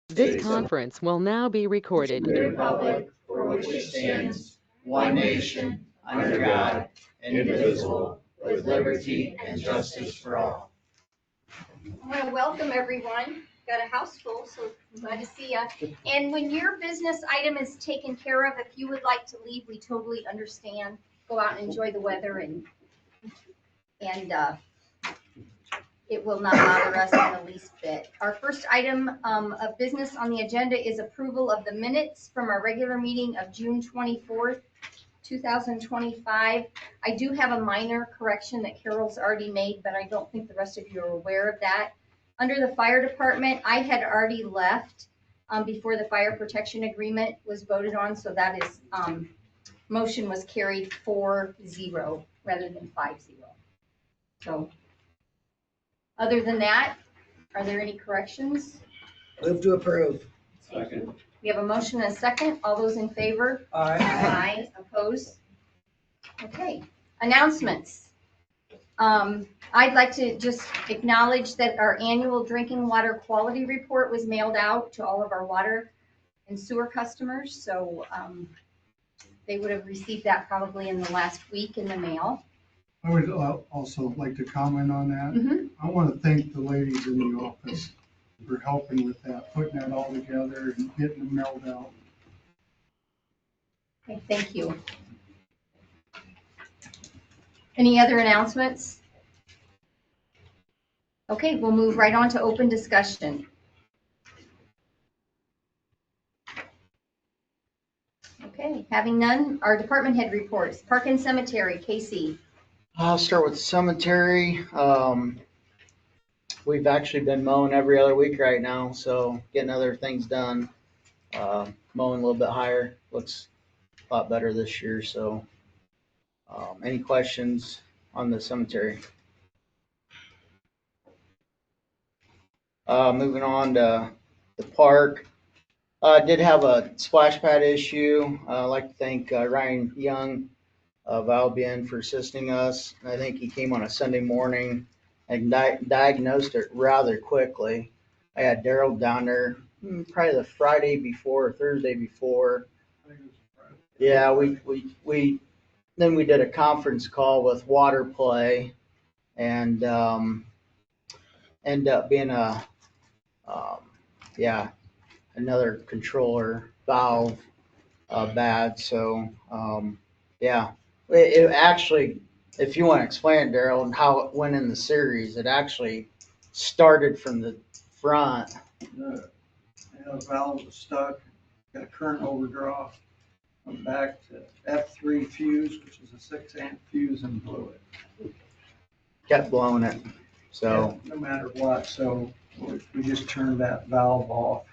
This conference will now be recorded. To the republic for which it stands, one nation, under God, indivisible, with liberty and justice for all. I want to welcome everyone. Got a house full, so I'm glad to see you. And when your business item is taken care of, if you would like to leave, we totally understand. Go out and enjoy the weather, and it will not bother us in the least bit. Our first item of business on the agenda is approval of the minutes from our regular meeting of June 24th, 2025. I do have a minor correction that Carol's already made, but I don't think the rest of you are aware of that. Under the fire department, I had already left before the fire protection agreement was voted on, so that is motion was carried 4-0 rather than 5-0. So other than that, are there any corrections? Move to approve. Second. We have a motion and a second. All those in favor? Aye. Aye. Opposed? Okay. Announcements. I'd like to just acknowledge that our annual drinking water quality report was mailed out to all of our water and sewer customers. So they would have received that probably in the last week in the mail. I would also like to comment on that. Mm-hmm. I want to thank the ladies in the office for helping with that, putting that all together and getting them mailed out. Okay, thank you. Any other announcements? Okay, we'll move right on to open discussion. Okay, having none, our department head reports. Park and Cemetery, Casey. I'll start with the cemetery. We've actually been mowing every other week right now, so getting other things done. Mowing a little bit higher, looks a lot better this year. So, any questions on the cemetery? Moving on to the park. Did have a splash pad issue. I'd like to thank Ryan Young of Albion for assisting us. I think he came on a Sunday morning and diagnosed it rather quickly. I had Daryl down there probably the Friday before or Thursday before. Yeah, we then we did a conference call with Water Play, and ended up being another controller valve bad. So yeah. It actually, if you want to explain it, Daryl, and how it went in the series, it actually started from the front. The valve was stuck, got a current overdraw, went back to F3 fuse, which is a 6-amp fuse, and blew it. Kept blowing it. So yeah, no matter what, so we just turned that valve off.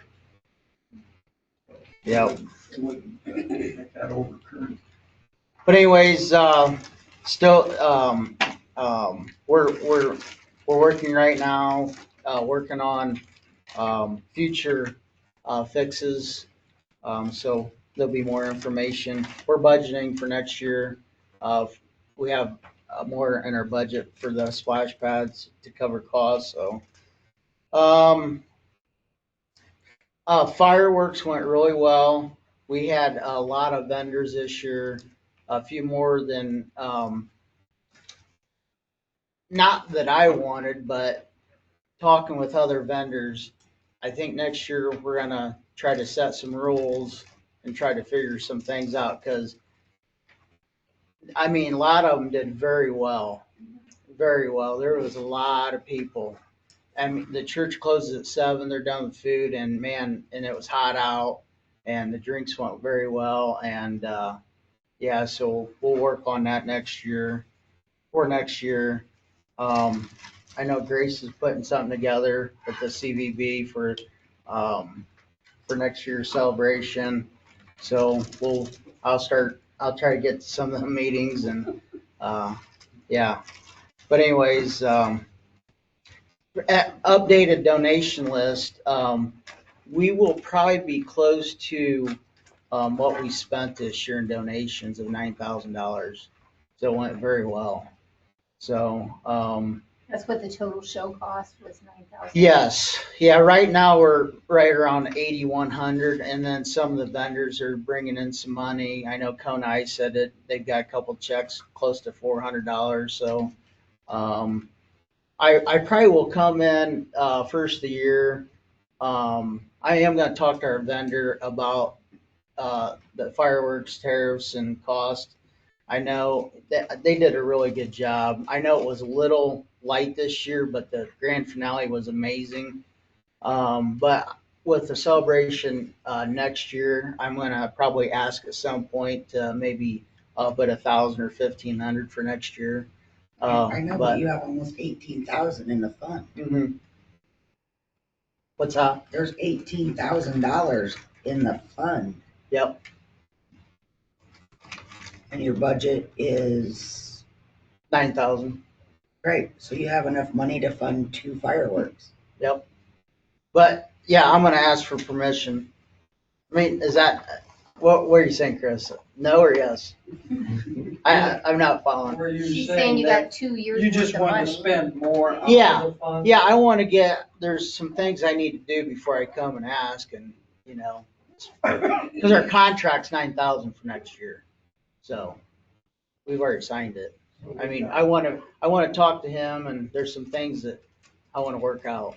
Yeah. It wouldn't make that overcurrent. But anyways, still, we're working right now, working on future fixes. So there'll be more information. We're budgeting for next year. We have more in our budget for the splash pads to cover costs. So, fireworks went really well. We had a lot of vendors this year. A few more than, not that I wanted, but talking with other vendors, I think next year we're going to try to set some rules and try to figure some things out, because, I mean, a lot of them did very well. Very well. There was a lot of people. I mean, the church closes at 7, they're done with food, and man, and it was hot out, and the drinks went very well, and yeah, so we'll work on that next year. For next year, I know Grace is putting something together with the CVB for next year's celebration. So I'll try to get to some of the meetings, and yeah. But anyways, updated donation list. We will probably be close to what we spent this year in donations of $9,000. So it went very well. So That's what the total show cost was, 9,000. Yes, yeah, right now we're right around 8,100, and then some of the vendors are bringing in some money. I know Kona said that they've got a couple checks close to $400, so, I probably will come in, first of the year. I am gonna talk to our vendor about, the fireworks tariffs and cost. I know that they did a really good job. I know it was a little light this year, but the grand finale was amazing. But with the celebration next year, I'm gonna probably ask at some point to maybe up at 1,000 or 1,500 for next year. I know, but you have almost 18,000 in the fund. Mhm. What's that? There's $18,000 in the fund, Yep. and your budget is, 9,000. right, so you have enough money to fund 2 fireworks. Yep. But yeah, I'm gonna ask for permission. I mean, is that what are you saying, Chris? No or yes? I'm not following. Were you She's saying you that got 2 years you worth just of want to money. spend more out Yeah, of the fund? Yeah, I want to get. There's some things I need to do before I come and ask, and because our contract's 9,000 for next year, so we've already signed it. I mean, I want to talk to him, and there's some things that I want to work out.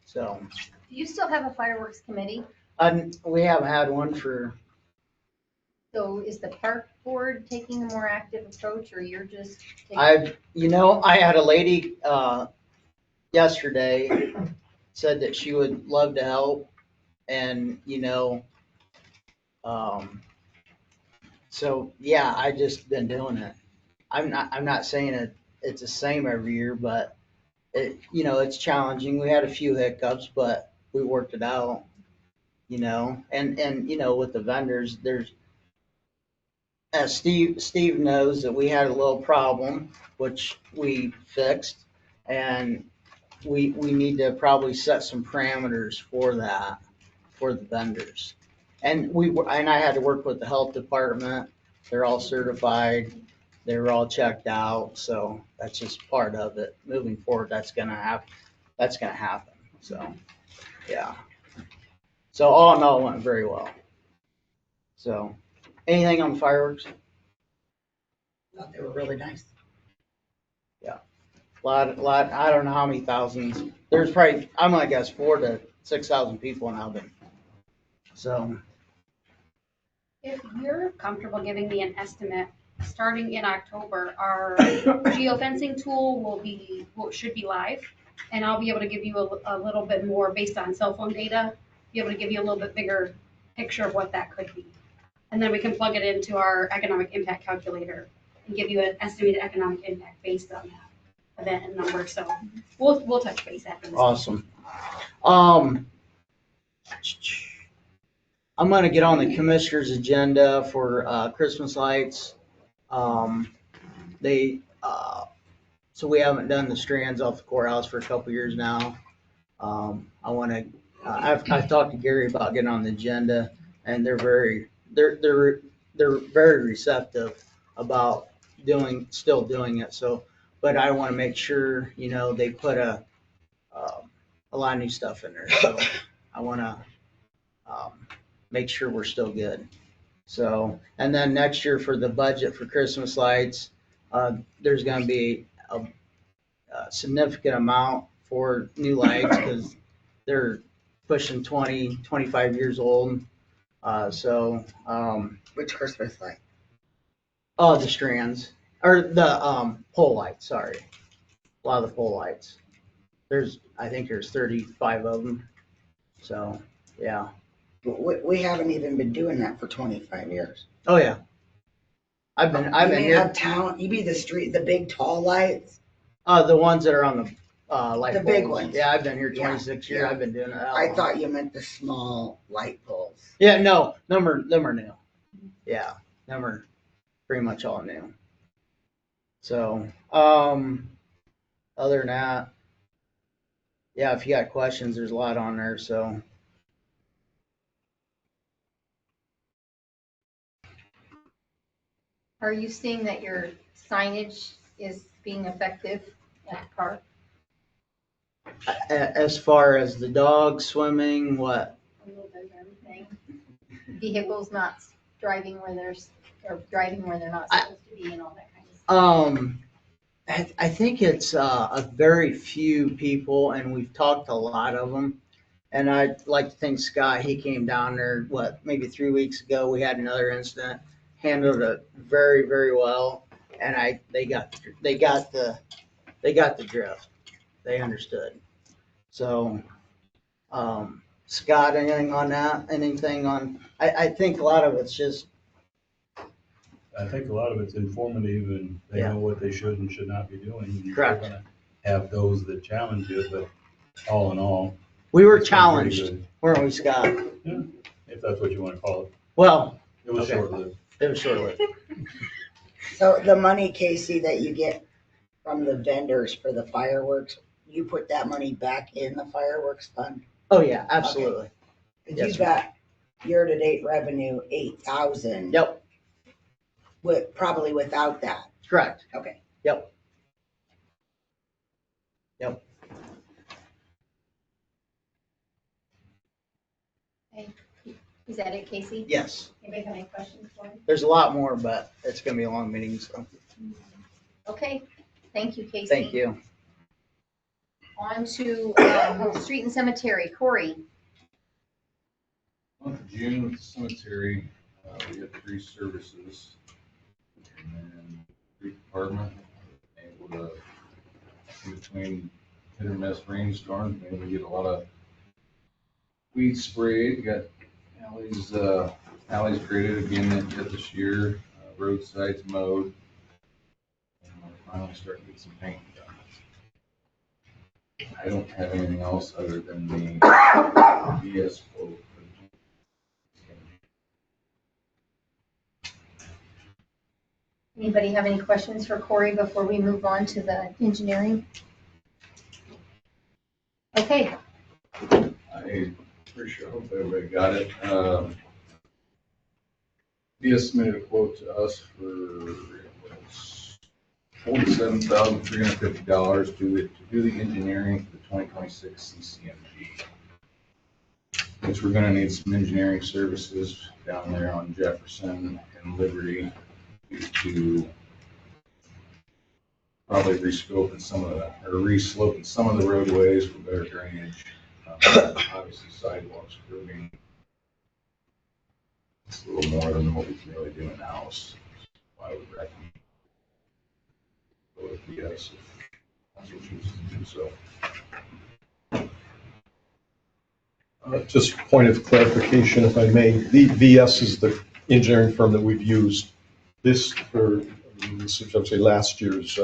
So, Do you still have a fireworks committee? we haven't had one for. So is the park board taking a more active approach, or you're just taking? I had a lady yesterday said that she would love to help, and so yeah, I just been doing it. I'm not saying it's the same every year, but it's challenging. We had a few hiccups, but we worked it out. And with the vendors, there's as Steve knows that we had a little problem, which we fixed, and we need to probably set some parameters for that for the vendors. And I had to work with the health department. They're all certified. They were all checked out. So that's just part of it. Moving forward, that's gonna happen. So yeah. So all in all, it went very well. So anything on the fireworks? Thought they were really nice. Lot. I don't know how many thousands. There's probably, I'm gonna guess 4,000 to 6,000 people in Albany. So If you're comfortable giving me an estimate, starting in October, our geofencing tool should be live. And I'll be able to give you a little bit more based on cell phone data, be able to give you a little bit bigger picture of what that could be. And then we can plug it into our economic impact calculator and give you an estimated economic impact based on that event and number. So we'll touch base after this. awesome. I'm gonna get on the commissioner's agenda for Christmas lights. They so we haven't done the strands off the courthouse for a couple years now. I want to. I've talked to Gary about getting on the agenda, and they're very receptive about still doing it. So, but I want to make sure they put a lot of new stuff in there. So I want to make sure we're still good. So, and then next year for the budget for Christmas lights, there's going to be a significant amount for new lights because they're pushing 20, 25 years old. Which Christmas light? The strands or the pole lights. Sorry, a lot of the pole lights. I think there's 35 of them. So yeah. We haven't even been doing that for 25 years. Oh yeah. I've been You here. uptown, you be the street, the big tall lights. The ones that are on the light The poles. big ones. Yeah, I've been here 26 years. Yeah. I've been doing it. I thought you meant the small light poles. Yeah, no, them are new. Yeah, them are pretty much all new. So, other than that, yeah, if you got questions, there's a lot on there. So, Are you seeing that your signage is being effective at the park? As far as the dogs swimming, what? A little bit of everything. Vehicles not driving where or driving where they're not supposed to be and all that kind of stuff. I think it's a very few people, and we've talked to a lot of them. And I'd like to thank Scott. He came down there, maybe 3 weeks ago. We had another incident, handled it very, very well, and they got the drift. They understood. So, Scott, anything on that? Anything on? I think a lot of it's just. I think a lot of it's informative and they Yeah. know what they should and should not be doing. And you're Correct. gonna have those that challenge you, but all in all. We were it's been pretty challenged, good. weren't we, Scott? If that's what you want to call it. Well, It was Okay. short-lived. it was short-lived. So the money, Casey, that you get from the vendors for the fireworks, you put that money back in the fireworks fund? Oh, yeah, absolutely. 'Cause Yes, you've got year-to-date revenue 8,000. Yep, Probably without that. correct. Okay. Yep. Is that it, Casey? Yes. Anybody have any questions for me? There's a lot more, but it's gonna be a long meeting, so Okay, thank you, Casey. thank you. On to street and cemetery, Corey. Month of June with the cemetery, we had 3 services. And then street department, able to, in between hit or miss rainstorms, maybe we get a lot of weed sprayed, got alleys graded again yet this year, roadsides mowed. And we're finally starting to get some paint done. I don't have anything else other than the VS quote. Anybody have any questions for Corey before we move on to the engineering? Okay, I pretty sure, hope everybody got it. VS submitted a quote to us for $47,350 to do the engineering for the 2026 CCMG. Which we're gonna need some engineering services down there on Jefferson and Liberty to probably resloping some of the roadways for better drainage. Obviously sidewalks, curbing. It's a little more than what we can really do in the house. I would recommend go with VS if that's what you choose to do so. Just point of clarification, if I may, the VS is the engineering firm that we've used this for, this is, I'm saying, last year's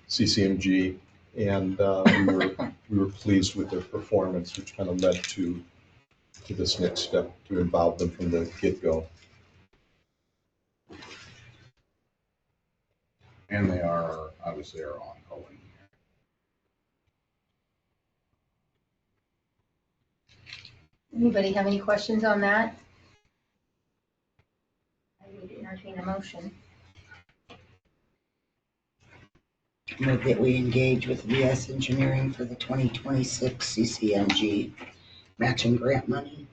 CCMG, and we were pleased with their performance, which kind of led to this next step to involve them from the get-go. And they are obviously our on-call engineer. anybody have any questions on that? I would entertain a motion. Move that we engage with VS Engineering for the 2026 CCMG matching grant money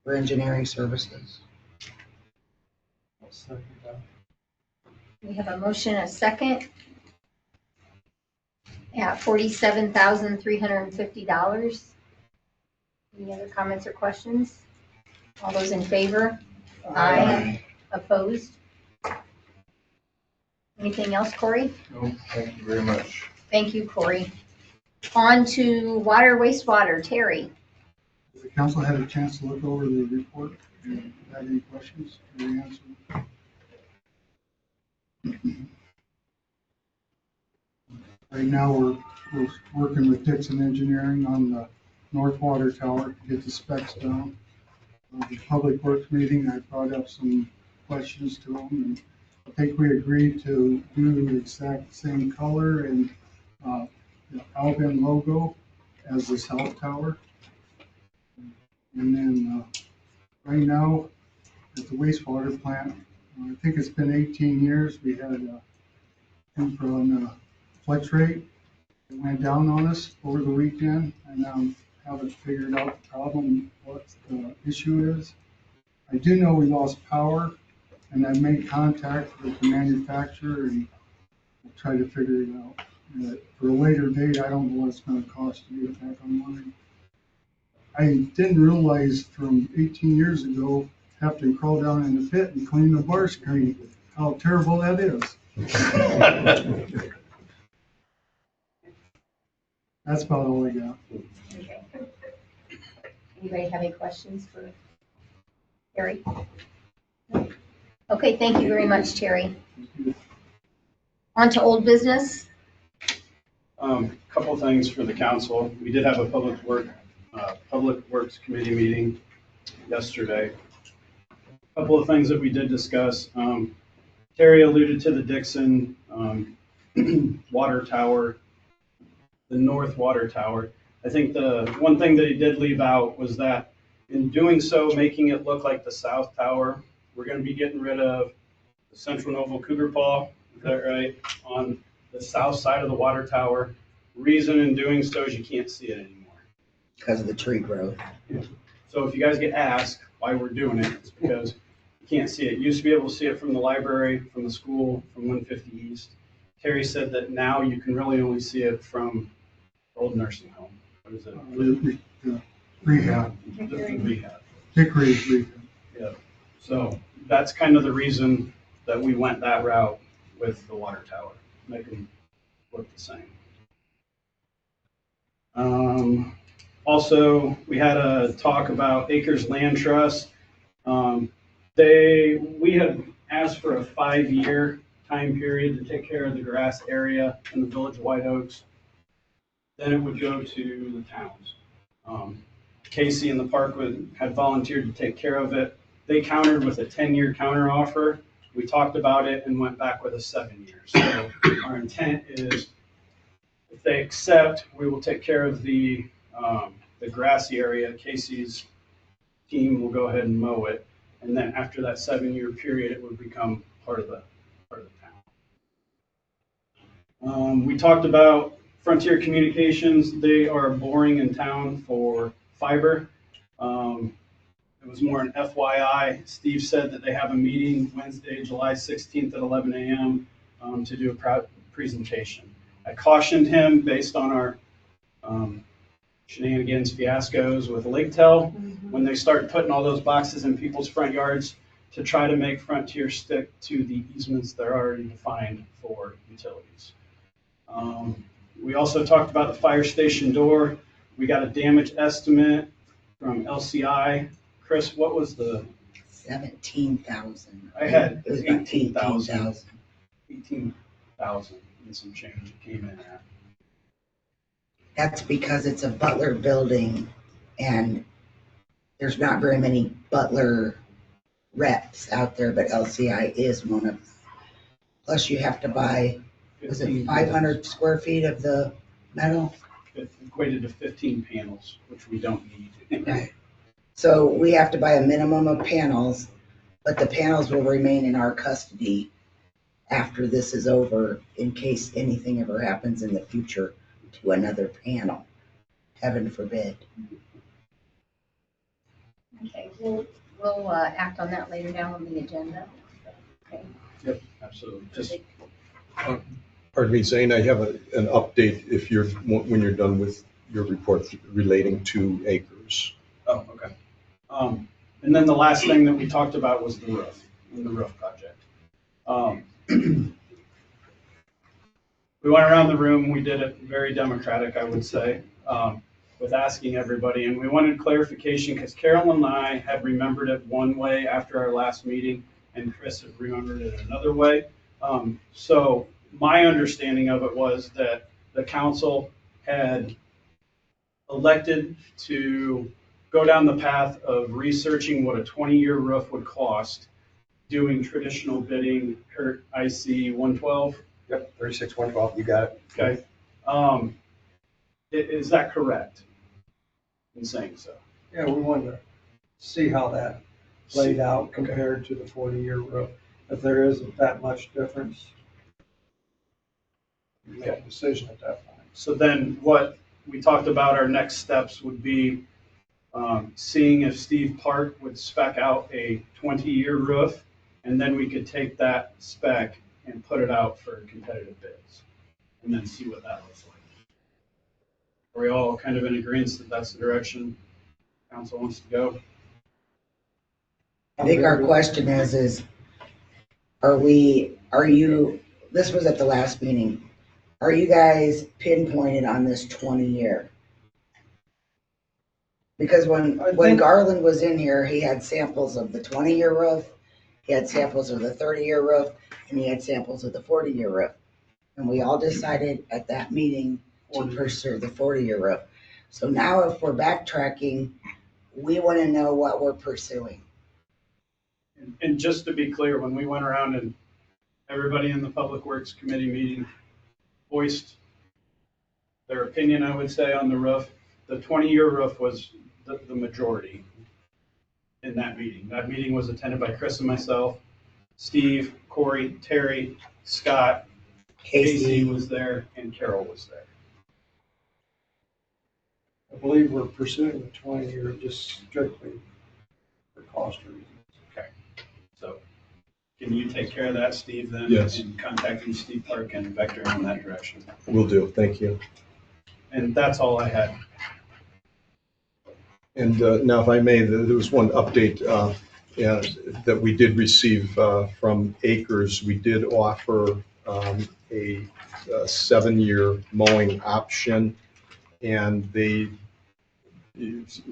for engineering services. We have a motion, a second, at $47,350. Any other comments or questions? All those in favor? Aye. Opposed? Anything else, Corey? No, thank you very much. Thank you, Corey. On to water, wastewater, Terry. Has the council had a chance to look over the report? And have any questions? Can we answer them? Right now, we're working with Dixon Engineering on the North Water Tower to get the specs down. The Public Works meeting, I brought up some questions to them, and I think we agreed to do the exact same color and the Alvin logo as the south tower. And then right now, at the wastewater plant, I think it's been 18 years, we had info on the flex rate. It went down on us over the weekend, and haven't figured out the problem, what the issue is. I do know we lost power, and I made contact with the manufacturer, and we'll try to figure it out. For a later date, I don't know what it's gonna cost to get it back online. I didn't realize from 18 years ago, have to crawl down in the pit and clean the bar screen, how terrible that is. That's about all I got. Okay. Anybody have any questions for Terry? No? Okay, thank you very much, Terry. On to old business. Couple things for the council. We did have a Public Works Committee meeting yesterday. Couple of things that we did discuss. Terry alluded to the Dixon water tower, the north water tower. I think the one thing that he did leave out was that in doing so, making it look like the south tower, we're going to be getting rid of the Central Noble Cougar Paw, is that right, on the south side of the water tower. Reason in doing so is you can't see it anymore. Because of the tree growth. So if you guys get asked why we're doing it, it's because you can't see it. You used to be able to see it from the library, from the school, from 150 East. Terry said that now you can really only see it from old nursing home. What is it? Rehab, The rehab. Hickory rehab. Yeah. So that's kind of the reason that we went that route with the water tower, make them look the same. Also, we had a talk about Acres Land Trust. We had asked for a 5-year time period to take care of the grass area in the village of White Oaks. Then it would go to the towns. Casey and the park had volunteered to take care of it. They countered with a 10-year counter offer. We talked about it and went back with a 7-year. So our intent is, if they accept, we will take care of the grassy area. Casey's team will go ahead and mow it, and then after that 7-year period, it would become part of the town. We talked about Frontier Communications. They are boring in town for fiber. It was more an FYI. Steve said that they have a meeting Wednesday, July 16th at 11 a.m. To do a presentation. I cautioned him based on our shenanigans, fiascos with LakeTel, when they start putting all those boxes in people's front yards, to try to make Frontier stick to the easements that are already defined for utilities. We also talked about the fire station door. We got a damage estimate from LCI. Chris, what was the? 17,000. I had It was about 18,000. 18,000 and some change it came in at. That's because it's a Butler building and there's not very many Butler reps out there, but LCI is one of them. Plus you have to buy, was it 500 square feet of the metal? It equated to 15 panels, which we don't need. Right. So we have to buy a minimum of panels, but the panels will remain in our custody after this is over, in case anything ever happens in the future to another panel. Heaven forbid. Okay, we'll act on that later down on the agenda. Okay. Yep, absolutely. Just Pardon me, Zane, I have an update when you're done with your report relating to Acres. Oh, okay. And then the last thing that we talked about was the roof, and the roof project. We went around the room, we did it very democratic, I would say, with asking everybody, and we wanted clarification because Carol and I had remembered it one way after our last meeting, and Chris had remembered it another way. So my understanding of it was that the council had elected to go down the path of researching what a 20-year roof would cost, doing traditional bidding, Kurt, IC 112. Yep, 36-112, you got it. Okay. Is that correct in saying so? Yeah, we wanted to see how that played out compared to the 40-year roof. If there isn't that much difference, We make a decision at that point. So then what we talked about, our next steps would be seeing if Steve Park would spec out a 20-year roof, and then we could take that spec and put it out for competitive bids, and then see what that looks like. Are we all kind of in agreement that that's the direction council wants to go? I think our question is, this was at the last meeting, are you guys pinpointed on this 20-year? Because when Garland was in here, he had samples of the 20-year roof, he had samples of the 30-year roof, and he had samples of the 40-year roof. And we all decided at that meeting to pursue the 40-year roof. So now if we're backtracking, we want to know what we're pursuing. And just to be clear, when we went around and everybody in the Public Works Committee meeting voiced their opinion, I would say, on the roof, the 20-year roof was the majority in that meeting. That meeting was attended by Chris and myself, Steve, Corey, Terry, Scott, Casey was there, and Carol was there. I believe we're pursuing the 20-year just strictly for cost reasons. Okay. So can you take care of that, Steve, then? Yes. In contacting Steve Park and Vector in that direction. Will do. Thank you. And that's all I had. And now, if I may, there was one update that we did receive from Acres. We did offer a 7-year mowing option, and they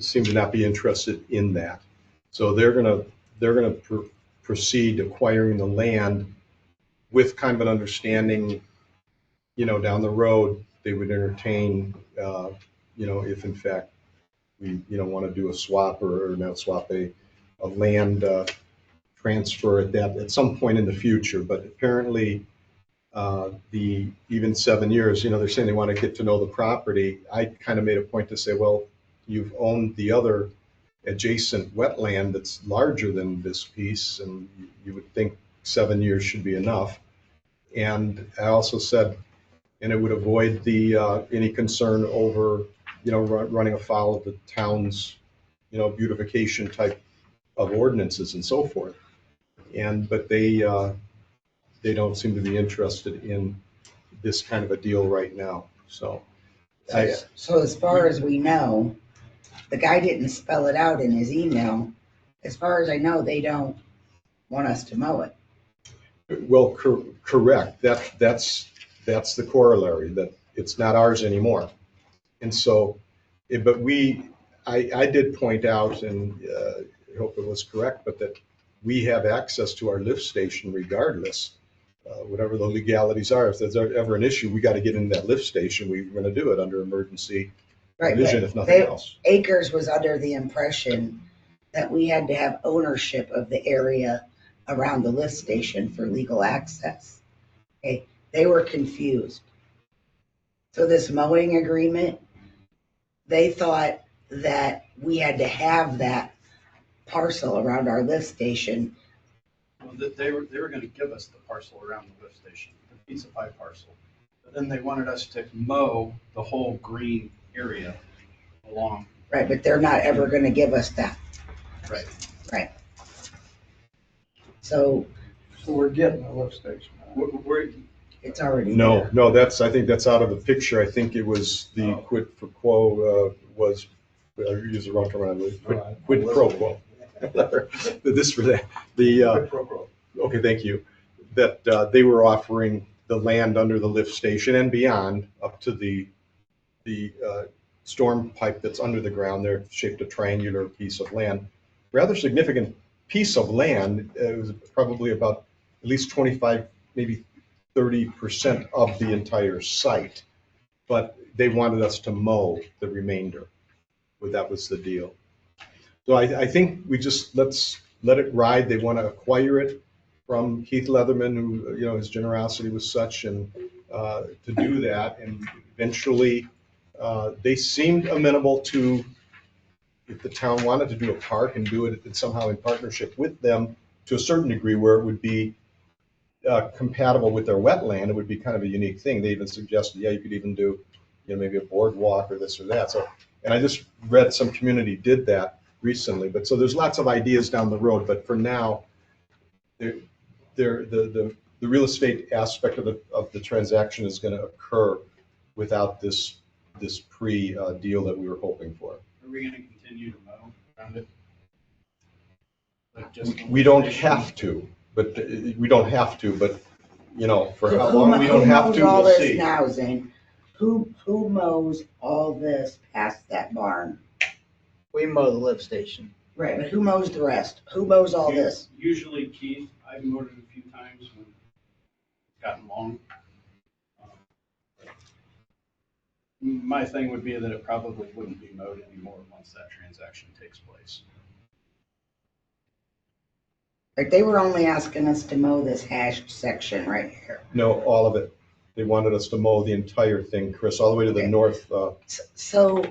seem to not be interested in that. So they're gonna proceed acquiring the land with kind of an understanding, down the road, they would entertain, if in fact we, want to do a swap or not swap, a land transfer at some point in the future. But apparently, the even 7 years, they're saying they want to get to know the property. I kind of made a point to say, well, you've owned the other adjacent wetland that's larger than this piece, and you would think 7 years should be enough. And I also said, and it would avoid the any concern over, running afoul of the town's, beautification type of ordinances and so forth. But they don't seem to be interested in this kind of a deal right now. So as far as we know, the guy didn't spell it out in his email. As far as I know, they don't want us to mow it. Well, correct. That's the corollary, that it's not ours anymore. And so, but I did point out, and I hope it was correct, but that we have access to our lift station regardless, whatever the legalities are. If there's ever an issue, we got to get into that lift station. We're going to do it under emergency provision, if nothing else. Acres was under the impression that we had to have ownership of the area around the lift station for legal access. Okay, they were confused. So this mowing agreement, they thought that we had to have that parcel around our lift station. Well, they were going to give us the parcel around the lift station, the pizza pie parcel. But then they wanted us to mow the whole green area along. Right, but they're not ever going to give us that. Right. Right. So we're getting a lift station. It's already No, there. I think that's out of the picture. I think it was the quid pro quo was, I use the wrong term, quid pro quo. This for that. Okay, thank you. That they were offering the land under the lift station and beyond up to the storm pipe that's under the ground there, shaped a triangular piece of land. Rather significant piece of land. It was probably about at least 25, maybe 30% of the entire site. But they wanted us to mow the remainder. But that was the deal. So I think we just let's let it ride. They want to acquire it from Keith Leatherman, who, his generosity was such, and to do that. And eventually they seemed amenable to, if the town wanted to do a park and do it somehow in partnership with them to a certain degree, where it would be compatible with their wetland, it would be kind of a unique thing. They even suggested, yeah, you could even do, maybe a boardwalk or this or that. So, and I just read some community did that recently, but so there's lots of ideas down the road, but for now, the real estate aspect of the transaction is going to occur without this pre-deal that we were hoping for. Are we gonna continue to mow around it? Like just the We don't station? have to, but we don't have to, but for So how who long mo- we don't who have mows to, all we'll this see. now, Zane? Who mows all this past that barn? We mow the lift station. Right, but who mows the rest? Who mows all this? Usually Keith, I've mowed it a few times when it's gotten long. My thing would be that it probably wouldn't be mowed anymore once that transaction takes place. Like, they were only asking us to mow this hashed section right here. No, all of it. They wanted us to mow the entire thing, Chris, all the way to the Okay. north. So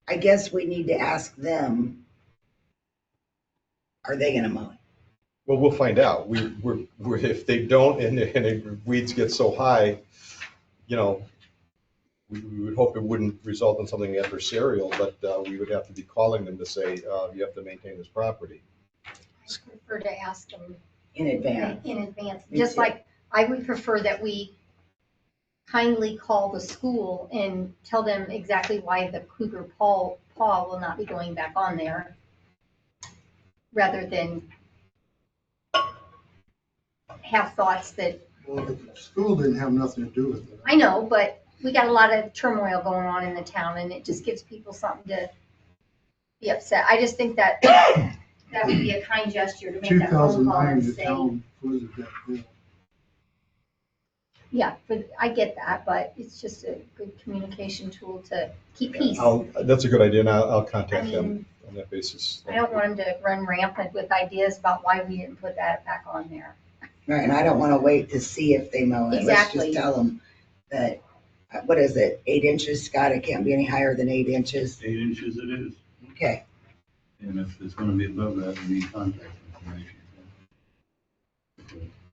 I guess we need to ask them, are they gonna mow it? Well, we'll find out. We're if they don't and the weeds get so high, we would hope it wouldn't result in something adversarial, but we would have to be calling them to say, you have to maintain this property. I prefer to ask them In advance. in advance, Me just too. like I would prefer that we kindly call the school and tell them exactly why the cougar paw will not be going back on there, rather than have thoughts that, Well, the school didn't have nothing to do with it. I know, but we got a lot of turmoil going on in the town, and it just gives people something to be upset. I just think that that would be a kind gesture to make that phone call 2009, and the say, town flooded that bill. yeah, but I get that, but it's just a good communication tool to keep peace. That's a good idea, and I'll I contact them mean, on that basis. I don't want them to run rampant with ideas about why we didn't put that back on there. Right, and I don't wanna wait to see if they mow it. Let's Exactly. just tell them that, what is it, 8 inches, Scott? It can't be any higher than 8 inches. 8 inches it is, Okay, and if it's gonna be above that, we need contact information.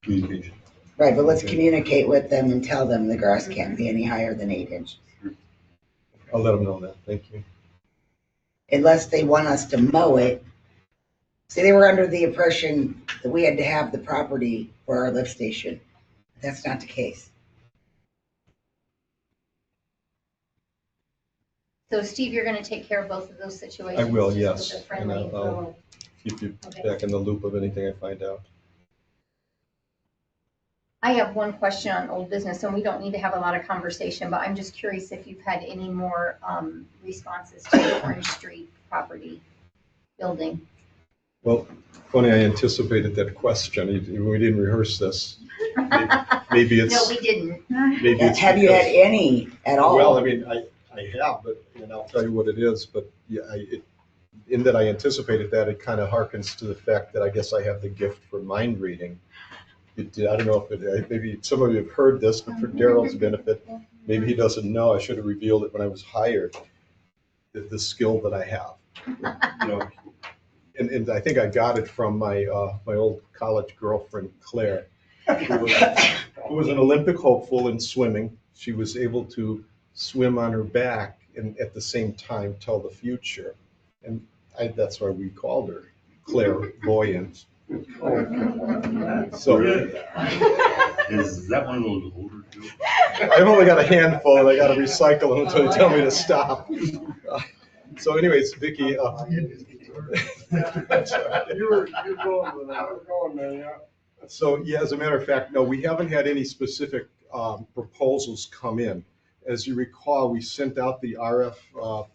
Communication. right, but let's communicate with them and tell them the grass can't be any higher than 8 inches. I'll let them know that. Thank you. Unless they want us to mow it. See, they were under the impression that we had to have the property for our lift station. That's not the case. So Steve, you're gonna take care of both of those situations? I will, just yes, with a and friendly I'll little- keep you Okay. back in the loop of anything I find out. I have one question on old business, and we don't need to have a lot of conversation, but I'm just curious if you've had any more responses to the Orange Street property building. Well, funny, I anticipated that question. We didn't rehearse this. Maybe it's. No, we didn't. Maybe it's Have you had because- any at all? Well, I mean, I have, but, and I'll tell you what it is, but yeah, in that I anticipated that, it kind of harkens to the fact that I guess I have the gift for mind reading. I don't know if maybe some of you have heard this, but for Daryl's benefit, maybe he doesn't know, I should have revealed it when I was hired, the skill that I have. And I think I got it from my old college girlfriend, Claire, who was an Olympic hopeful in swimming. She was able to swim on her back and at the same time tell the future. And that's why we called her clairvoyant. So Is that one of those older jokes? I've only got a handful and I got to recycle them until you tell me to stop. So anyways, Vicky, You're going with that. I was going there, yeah. so yeah, as a matter of fact, no, we haven't had any specific proposals come in. As you recall, we sent out the RFP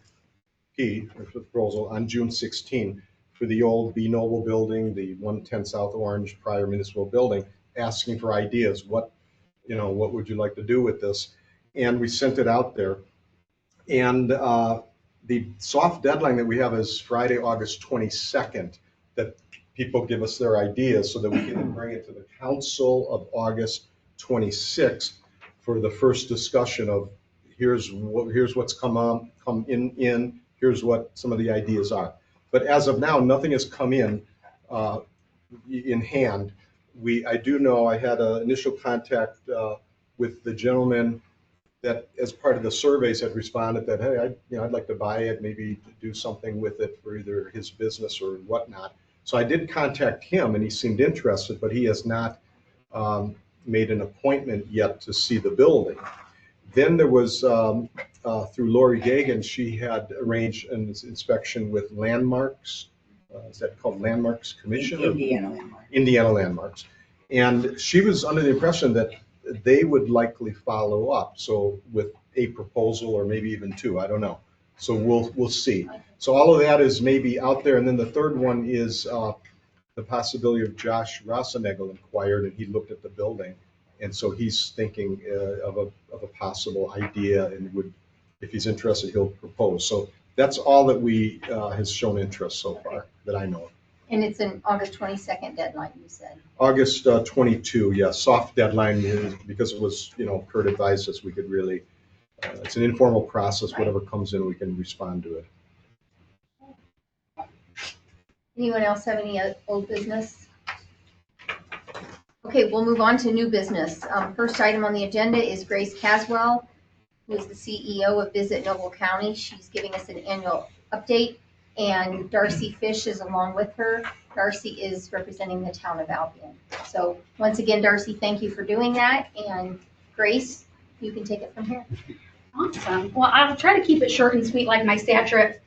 proposal on June 16 for the old B Noble building, the 110 South Orange prior municipal building, asking for ideas. What would you like to do with this? And we sent it out there. And the soft deadline that we have is Friday, August 22nd, that people give us their ideas so that we can bring it to the council of August 26th for the first discussion of here's what's come in, here's what some of the ideas are. But as of now, nothing has come in hand. I do know I had an initial contact with the gentleman that, as part of the surveys, had responded that, hey, I'd like to buy it, maybe do something with it for either his business or whatnot. So I did contact him, and he seemed interested, but he has not made an appointment yet to see the building. Then there was, through Lori Gagan, she had arranged an inspection with Landmarks. Is that called Landmarks Commission? Indiana Landmark. Indiana Landmarks. And she was under the impression that they would likely follow up, so with a proposal or maybe even two, I don't know. So we'll see. So all of that is maybe out there. And then the third one is the possibility of Josh Rosenegel inquired, and he looked at the building. And so he's thinking of a possible idea, and would, if he's interested, he'll propose. So that's all that we has shown interest so far that I know of. And it's an August 22nd deadline, you said. August 22, yes, soft deadline, because it was, Kurt advised us we could really, it's an informal process, whatever comes in, we can respond to it. Anyone else have any old business? Okay, we'll move on to new business. First item on the agenda is Grace Caswell, who is the CEO of Visit Noble County. She's giving us an annual update, and Darcy Fish is along with her. Darcy is representing the town of Albion. So once again, Darcy, thank you for doing that. And Grace, you can take it from here. Awesome. Well, I'll try to keep it short and sweet like my stature at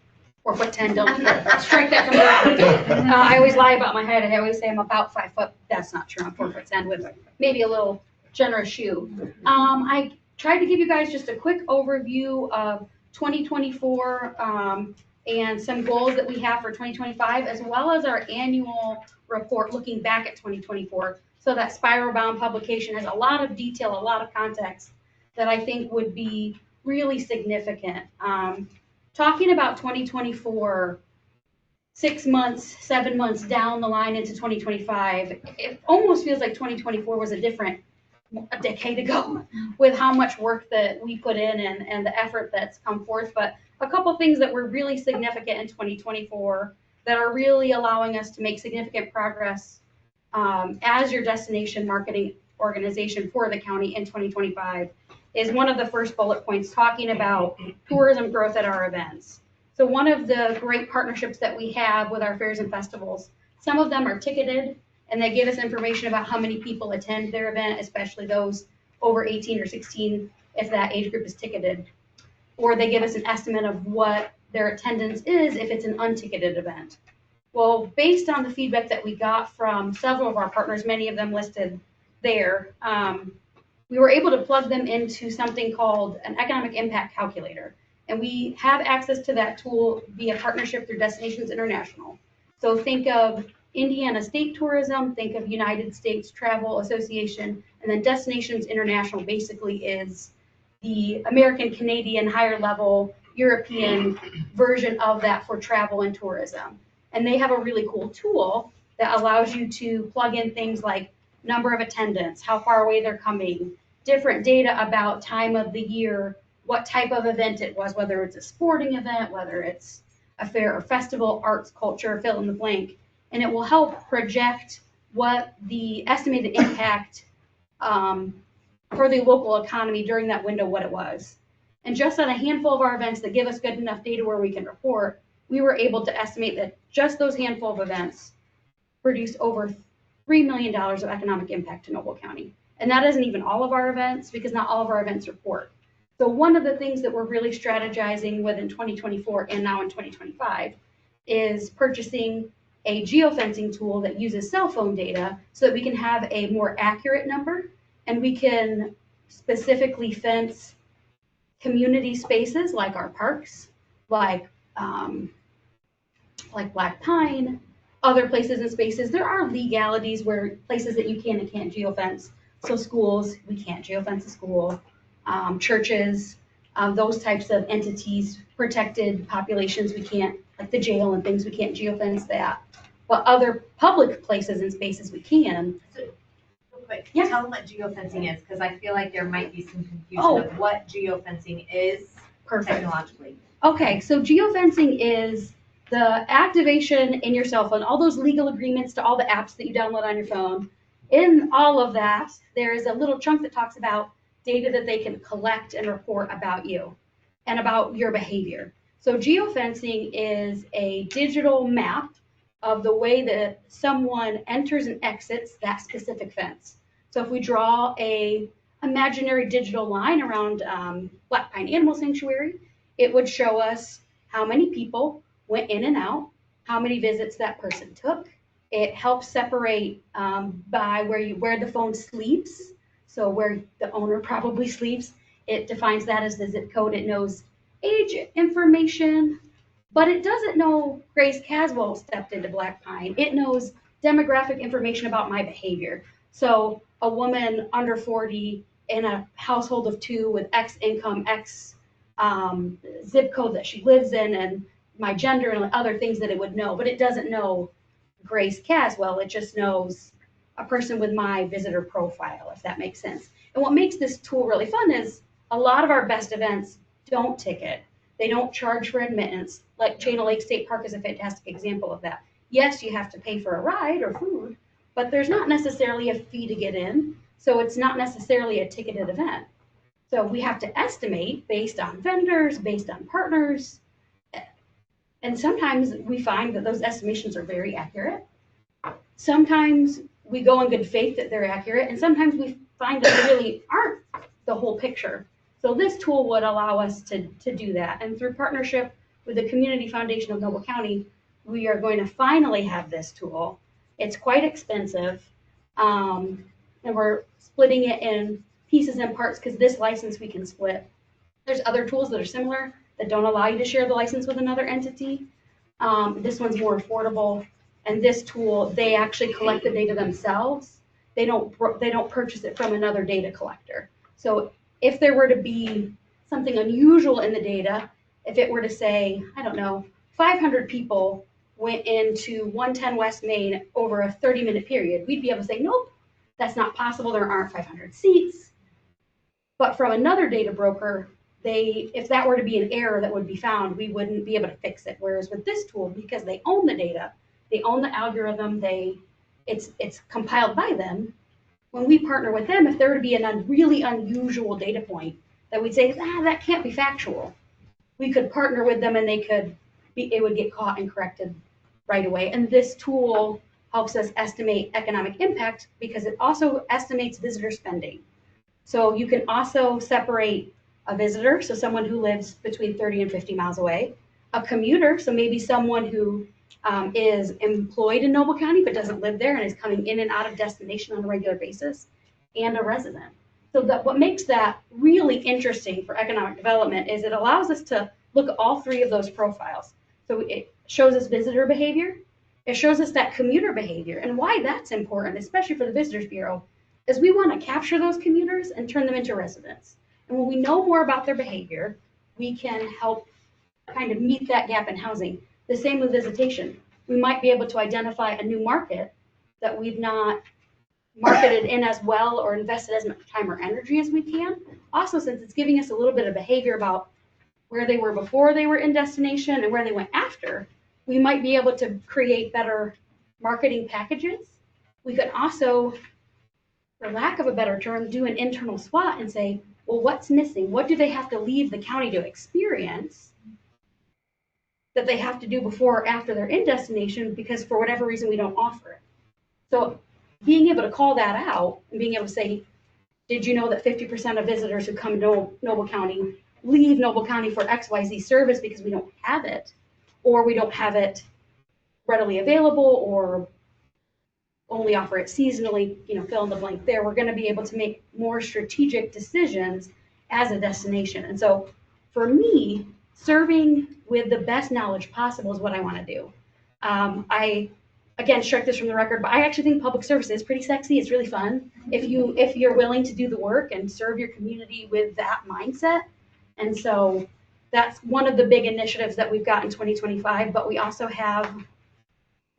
4'10". Don't strike that from the record. I always lie about my height. I always say I'm about 5 foot. That's not true. I'm 4'10" with maybe a little generous shoe. I tried to give you guys just a quick overview of 2024 and some goals that we have for 2025, as well as our annual report looking back at 2024. So that spiral bound publication has a lot of detail, a lot of context that I think would be really significant. Talking about 2024, 6 months, 7 months down the line into 2025, it almost feels like 2024 was a decade ago with how much work that we put in and the effort that's come forth. But a couple things that were really significant in 2024 that are really allowing us to make significant progress as your destination marketing organization for the county in 2025 is one of the first bullet points talking about tourism growth at our events. So one of the great partnerships that we have with our fairs and festivals, some of them are ticketed, and they give us information about how many people attend their event, especially those over 18 or 16, if that age group is ticketed. Or they give us an estimate of what their attendance is if it's an unticketed event. Well, based on the feedback that we got from several of our partners, many of them listed there, we were able to plug them into something called an economic impact calculator. And we have access to that tool via partnership through Destinations International. So think of Indiana State Tourism, think of United States Travel Association, and then Destinations International basically is the American, Canadian, higher level European version of that for travel and tourism. And they have a really cool tool that allows you to plug in things like number of attendants, how far away they're coming, different data about time of the year, what type of event it was, whether it's a sporting event, whether it's a fair or festival, arts, culture, fill in the blank. And it will help project what the estimated impact for the local economy during that window, what it was. And just on a handful of our events that give us good enough data where we can report, we were able to estimate that just those handful of events produced over $3 million of economic impact to Noble County. And that isn't even all of our events, because not all of our events report. So one of the things that we're really strategizing with in 2024 and now in 2025 is purchasing a geofencing tool that uses cell phone data so that we can have a more accurate number, and we can specifically fence community spaces like our parks, like Black Pine, other places and spaces. There are legalities where places that you can and can't geofence. So schools, we can't geofence a school. Churches, those types of entities, protected populations, we can't, like the jail and things, we can't geofence that. But other public places and spaces we can. So, real quick, Yeah. tell them what geofencing is, because I feel like there might be some confusion of what geofencing is technologically. Okay, so geofencing is the activation in your cell phone, all those legal agreements to all the apps that you download on your phone. in all of that, there is a little chunk that talks about data that they can collect and report about you and about your behavior. So geofencing is a digital map of the way that someone enters and exits that specific fence. So if we draw a imaginary digital line around Black Pine Animal Sanctuary, it would show us how many people went in and out, how many visits that person took. It helps separate by where the phone sleeps, so where the owner probably sleeps. It defines that as the zip code. It knows age information, but it doesn't know Grace Caswell stepped into Black Pine. It knows demographic information about my behavior. So a woman under 40 in a household of 2 with X income, X zip code that she lives in, and my gender and other things that it would know, but it doesn't know Grace Caswell. It just knows a person with my visitor profile, if that makes sense. And what makes this tool really fun is a lot of our best events don't ticket. They don't charge for admittance. Like Chain Lake State Park is a fantastic example of that. Yes, you have to pay for a ride or food, but there's not necessarily a fee to get in. So it's not necessarily a ticketed event. So we have to estimate based on vendors, based on partners. And sometimes we find that those estimations are very accurate. Sometimes we go in good faith that they're accurate, and sometimes we find that they really aren't the whole picture. So this tool would allow us to do that. And through partnership with the Community Foundation of Noble County, we are going to finally have this tool. It's quite expensive, and we're splitting it in pieces and parts because this license we can split. There's other tools that are similar that don't allow you to share the license with another entity. This one's more affordable, and this tool, they actually collect the data themselves. They don't purchase it from another data collector. So if there were to be something unusual in the data, if it were to say, I don't know, 500 people went into 110 West Main over a 30-minute period, we'd be able to say, nope, that's not possible. There aren't 500 seats. But from another data broker, if that were to be an error that would be found, we wouldn't be able to fix it. Whereas with this tool, because they own the data, they own the algorithm, it's compiled by them. When we partner with them, if there were to be a really unusual data point that we'd say, that can't be factual, we could partner with them and it would get caught and corrected right away. And this tool helps us estimate economic impact because it also estimates visitor spending. So you can also separate a visitor, so someone who lives between 30 and 50 miles away, a commuter, so maybe someone who is employed in Noble County but doesn't live there and is coming in and out of destination on a regular basis, and a resident. So what makes that really interesting for economic development is it allows us to look at all 3 of those profiles. So it shows us visitor behavior, it shows us that commuter behavior, and why that's important, especially for the Visitors Bureau, is we want to capture those commuters and turn them into residents. And when we know more about their behavior, we can help kind of meet that gap in housing. The same with visitation. We might be able to identify a new market that we've not marketed in as well or invested as much time or energy as we can. Also, since it's giving us a little bit of behavior about where they were before they were in destination and where they went after, we might be able to create better marketing packages. We could also, for lack of a better term, do an internal SWOT and say, well, what's missing? What do they have to leave the county to experience that they have to do before or after they're in destination because for whatever reason we don't offer it? So being able to call that out and being able to say, did you know that 50% of visitors who come to Noble County leave Noble County for XYZ service because we don't have it, or we don't have it readily available, or only offer it seasonally, fill in the blank there. We're going to be able to make more strategic decisions as a destination. And so for me, serving with the best knowledge possible is what I want to do. I, again, strike this from the record, but I actually think public service is pretty sexy. It's really fun if you're willing to do the work and serve your community with that mindset. And so that's one of the big initiatives that we've got in 2025, but we also have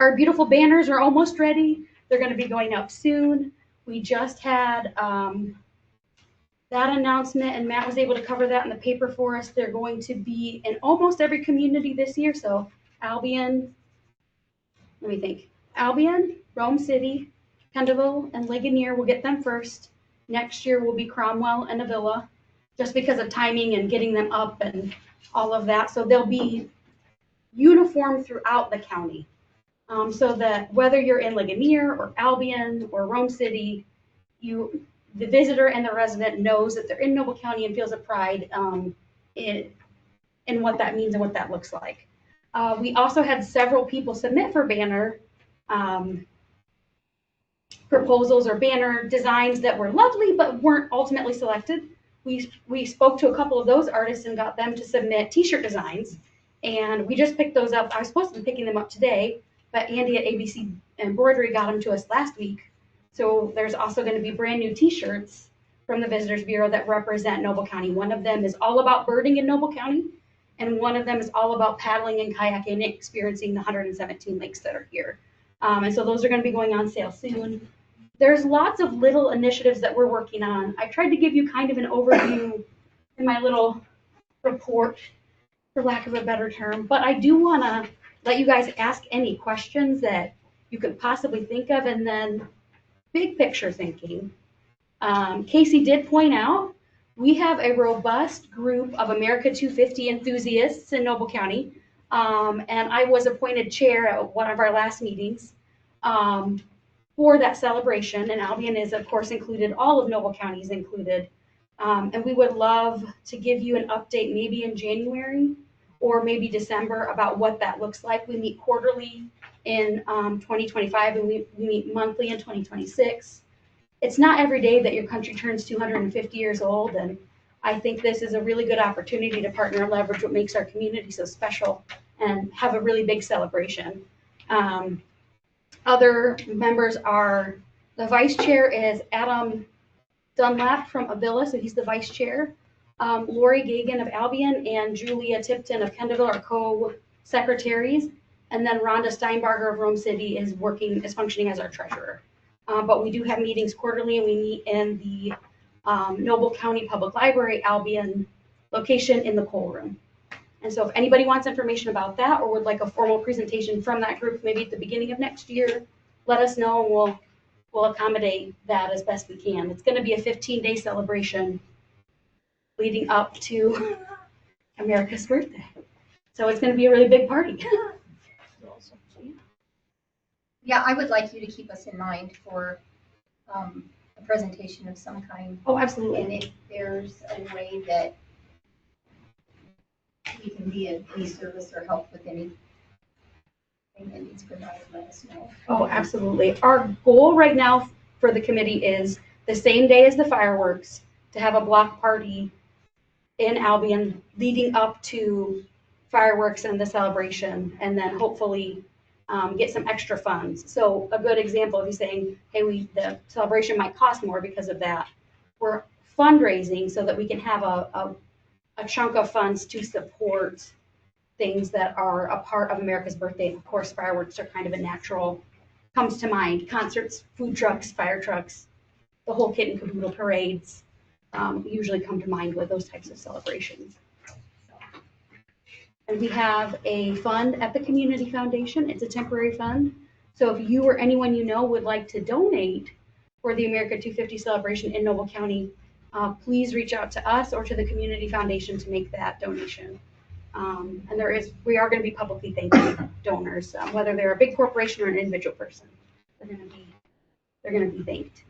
our beautiful banners are almost ready. They're going to be going up soon. We just had that announcement, and Matt was able to cover that in the paper for us. They're going to be in almost every community this year. So Albion, Rome City, Kendallville and Ligonier, we'll get them first. Next year will be Cromwell and Avila, just because of timing and getting them up and all of that. So they'll be uniform throughout the county. So that whether you're in Ligonier or Albion or Rome City, the visitor and the resident knows that they're in Noble County and feels a pride in what that means and what that looks like. We also had several people submit for banner proposals or banner designs that were lovely but weren't ultimately selected. We spoke to a couple of those artists and got them to submit t-shirt designs, and we just picked those up. I was supposed to be picking them up today, but Andy at ABC Embroidery got them to us last week. So there's also going to be brand new t-shirts from the Visitors Bureau that represent Noble County. One of them is all about birding in Noble County, and one of them is all about paddling and kayaking and experiencing the 117 lakes that are here. And so those are going to be going on sale soon. There's lots of little initiatives that we're working on. I tried to give you kind of an overview in my little report, for lack of a better term, but I do want to let you guys ask any questions that you could possibly think of, and then big picture thinking. Casey did point out we have a robust group of America 250 enthusiasts in Noble County, and I was appointed chair at one of our last meetings for that celebration, and Albion is of course included, all of Noble County is included, and we would love to give you an update maybe in January or maybe December about what that looks like. We meet quarterly in 2025, and we meet monthly in 2026. It's not every day that your country turns 250 years old, and I think this is a really good opportunity to partner and leverage what makes our community so special and have a really big celebration. Other members are, the vice chair is Adam Dunlap from Avila, so he's the vice chair. Lori Gagan of Albion and Julia Tipton of Kendallville are co-secretaries. And then Rhonda Steinbarger of Rome City is functioning as our treasurer. But we do have meetings quarterly, and we meet in the Noble County Public Library Albion location in the Cole Room. And so if anybody wants information about that or would like a formal presentation from that group, maybe at the beginning of next year, let us know, and we'll accommodate that as best we can. It's going to be a 15-day celebration leading up to America's birthday. So it's going to be a really big party. Yeah, I would like you to keep us in mind for a presentation of some kind. Oh, absolutely. And if there's a way that we can be of any service or help with anything that needs provided, let us know. Oh, absolutely. Our goal right now for the committee is the same day as the fireworks to have a block party in Albion leading up to fireworks and the celebration, and then hopefully get some extra funds. So a good example of you saying, hey, the celebration might cost more because of that. We're fundraising so that we can have a chunk of funds to support things that are a part of America's birthday. Of course, fireworks are kind of a natural, comes to mind. Concerts, food trucks, fire trucks, the whole kit and caboodle, parades usually come to mind with those types of celebrations. And we have a fund at the Community Foundation. It's a temporary fund. So if you or anyone you know would like to donate for the America 250 celebration in Noble County, please reach out to us or to the Community Foundation to make that donation. And we are going to be publicly thanking donors, whether they're a big corporation or an individual person. They're going to be thanked.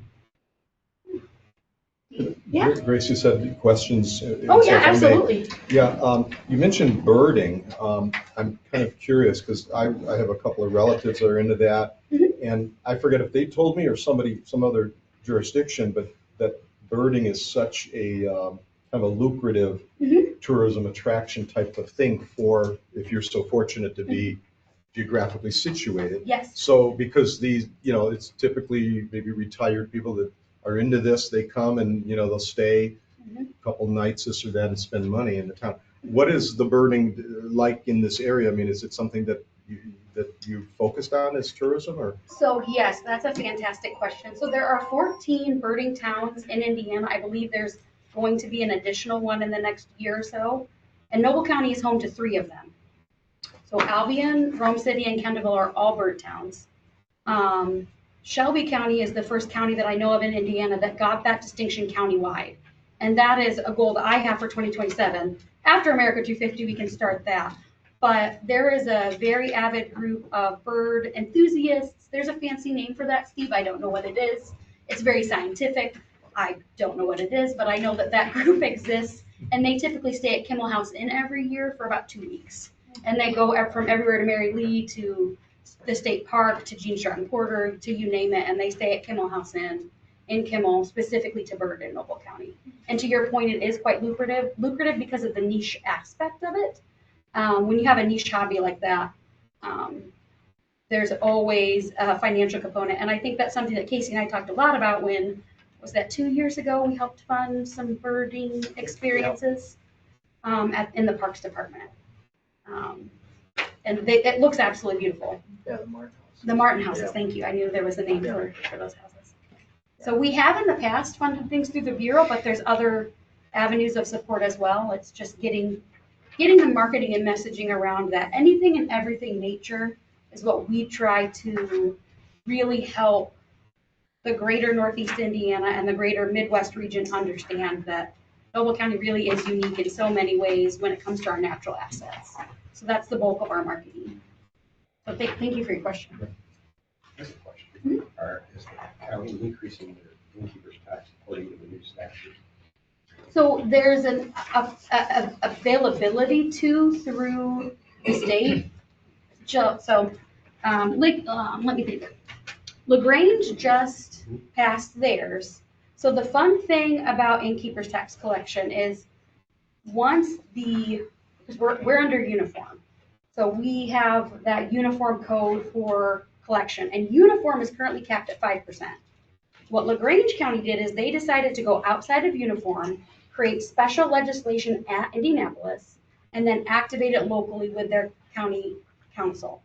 Yeah. Grace, you said questions. Oh yeah, absolutely. Yeah, you mentioned birding. I'm kind of curious because I have a couple of relatives that are into that, and I forget if they told me or some other jurisdiction, but that birding is such a kind of a lucrative tourism attraction type of thing for if you're so fortunate to be geographically situated. Yes. So because these, it's typically maybe retired people that are into this, they come and, they'll stay a couple nights, this or that, and spend money in the town. What is the birding like in this area? I mean, is it something that you focused on as tourism, or? So yes, that's a fantastic question. So there are 14 birding towns in Indiana. I believe there's going to be an additional one in the next year or so. And Noble County is home to 3 of them. So Albion, Rome City, and Kendallville are all bird towns. Shelby County is the first county that I know of in Indiana that got that distinction countywide. And that is a goal that I have for 2027. After America 250, we can start that. But there is a very avid group of bird enthusiasts. There's a fancy name for that, Steve. I don't know what it is. It's very scientific. I don't know what it is, but I know that that group exists. And they typically stay at Kimmel House Inn every year for about 2 weeks. And they go from everywhere to Mary Lee to the state park to Gene Stratton Porter to you name it. And they stay at Kimmel House Inn in Kimmel, specifically to bird in Noble County. And to your point, it is quite lucrative because of the niche aspect of it. When you have a niche hobby like that, there's always a financial component. And I think that's something that Casey and I talked a lot about when, was that 2 years ago, we helped fund some birding experiences in the Parks Department. And it looks absolutely beautiful. Yeah, the Martin House. The Martin houses, thank you. I knew there was a name for those houses. So we have in the past funded things through the Bureau, but there's other avenues of support as well. It's just getting the marketing and messaging around that. Anything and everything nature is what we try to really help the greater Northeast Indiana and the greater Midwest region understand that Noble County really is unique in so many ways when it comes to our natural assets. So that's the bulk of our marketing. So thank you for your question. That's a question. Is the county increasing their innkeeper's tax according to the new statute? So there's an availability through the state. So let me think. LaGrange just passed theirs. So the fun thing about innkeeper's tax collection is because we're under uniform. So we have that uniform code for collection, and uniform is currently capped at 5%. What LaGrange County did is they decided to go outside of uniform, create special legislation at Indianapolis, and then activate it locally with their county council.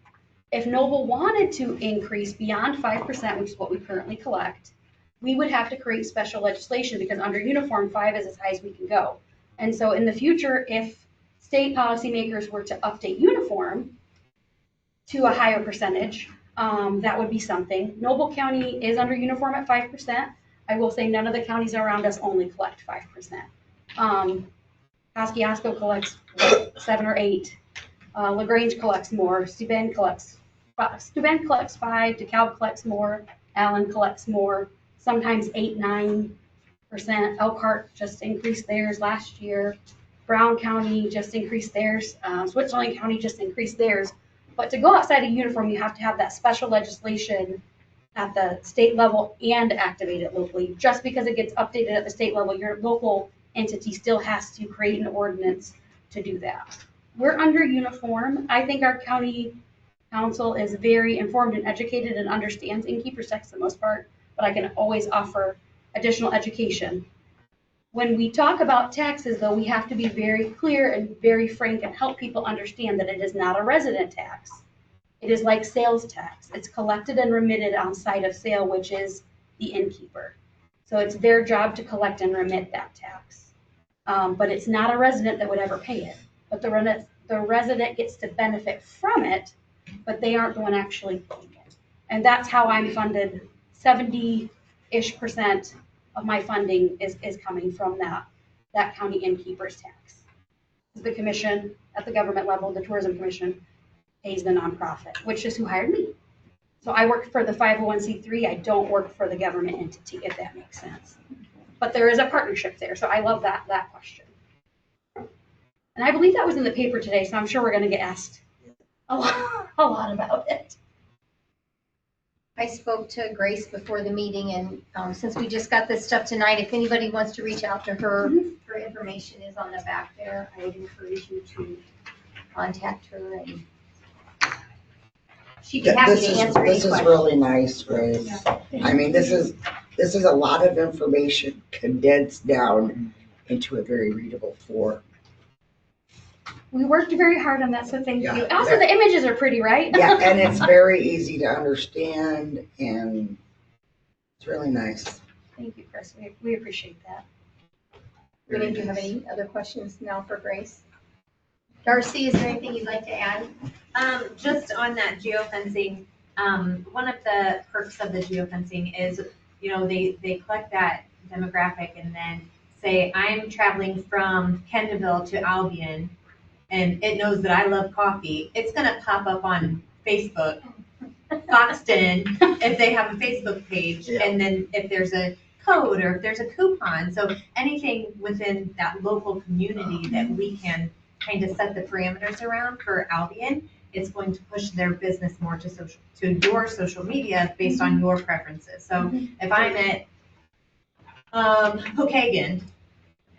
If Noble wanted to increase beyond 5%, which is what we currently collect, we would have to create special legislation because under uniform, 5 is as high as we can go. And so in the future, if state policymakers were to update uniform to a higher percentage, that would be something. Noble County is under uniform at 5%. I will say none of the counties around us only collect 5%. Kosciuszko collects 7 or 8. LaGrange collects more. Steuben collects 5. DeKalb collects more. Allen collects more. Sometimes 8, 9%. Elkhart just increased theirs last year. Brown County just increased theirs. Switzerland County just increased theirs. But to go outside of uniform, you have to have that special legislation at the state level and activate it locally. Just because it gets updated at the state level, your local entity still has to create an ordinance to do that. We're under uniform. I think our county council is very informed and educated and understands innkeeper's tax for the most part, but I can always offer additional education. When we talk about taxes, though, we have to be very clear and very frank and help people understand that it is not a resident tax. It is like sales tax. It's collected and remitted on site of sale, which is the innkeeper. So it's their job to collect and remit that tax. But it's not a resident that would ever pay it. But the resident gets to benefit from it, but they aren't the one actually paying it. And that's how I'm funded. 70-ish% of my funding is coming from that county innkeeper's tax. The commission at the government level, the tourism commission, pays the nonprofit, which is who hired me. So I work for the 501c3. I don't work for the government entity, if that makes sense. But there is a partnership there, so I love that question. And I believe that was in the paper today, so I'm sure we're going to get asked a lot about it. I spoke to Grace before the meeting, and since we just got this stuff tonight, if anybody wants to reach out to her, her information is on the back there. I would encourage you to contact her, and she'd be happy to answer any questions. This is really nice, Grace. I mean, this is a lot of information condensed down into a very readable form. We worked very hard on that, so thank you. Also, the images are pretty, right? Yeah, and it's very easy to understand, and it's really nice. Thank you, Chris. We appreciate that. Renee, do you have any other questions now for Grace? Darcy, is there anything you'd like to add? Just on that geofencing, One of the perks of the geofencing is, you know, they collect that demographic and then say, I'm traveling from Kendallville to Albion, and it knows that I love coffee. It's gonna pop up on Facebook, Foxton, if they have a Facebook page, Yeah. and then if there's a code or if there's a coupon. So anything within that local community that we can kind of set the parameters around for Albion, it's going to push their business more to your social media based on your preferences. So if I'm at Pokagon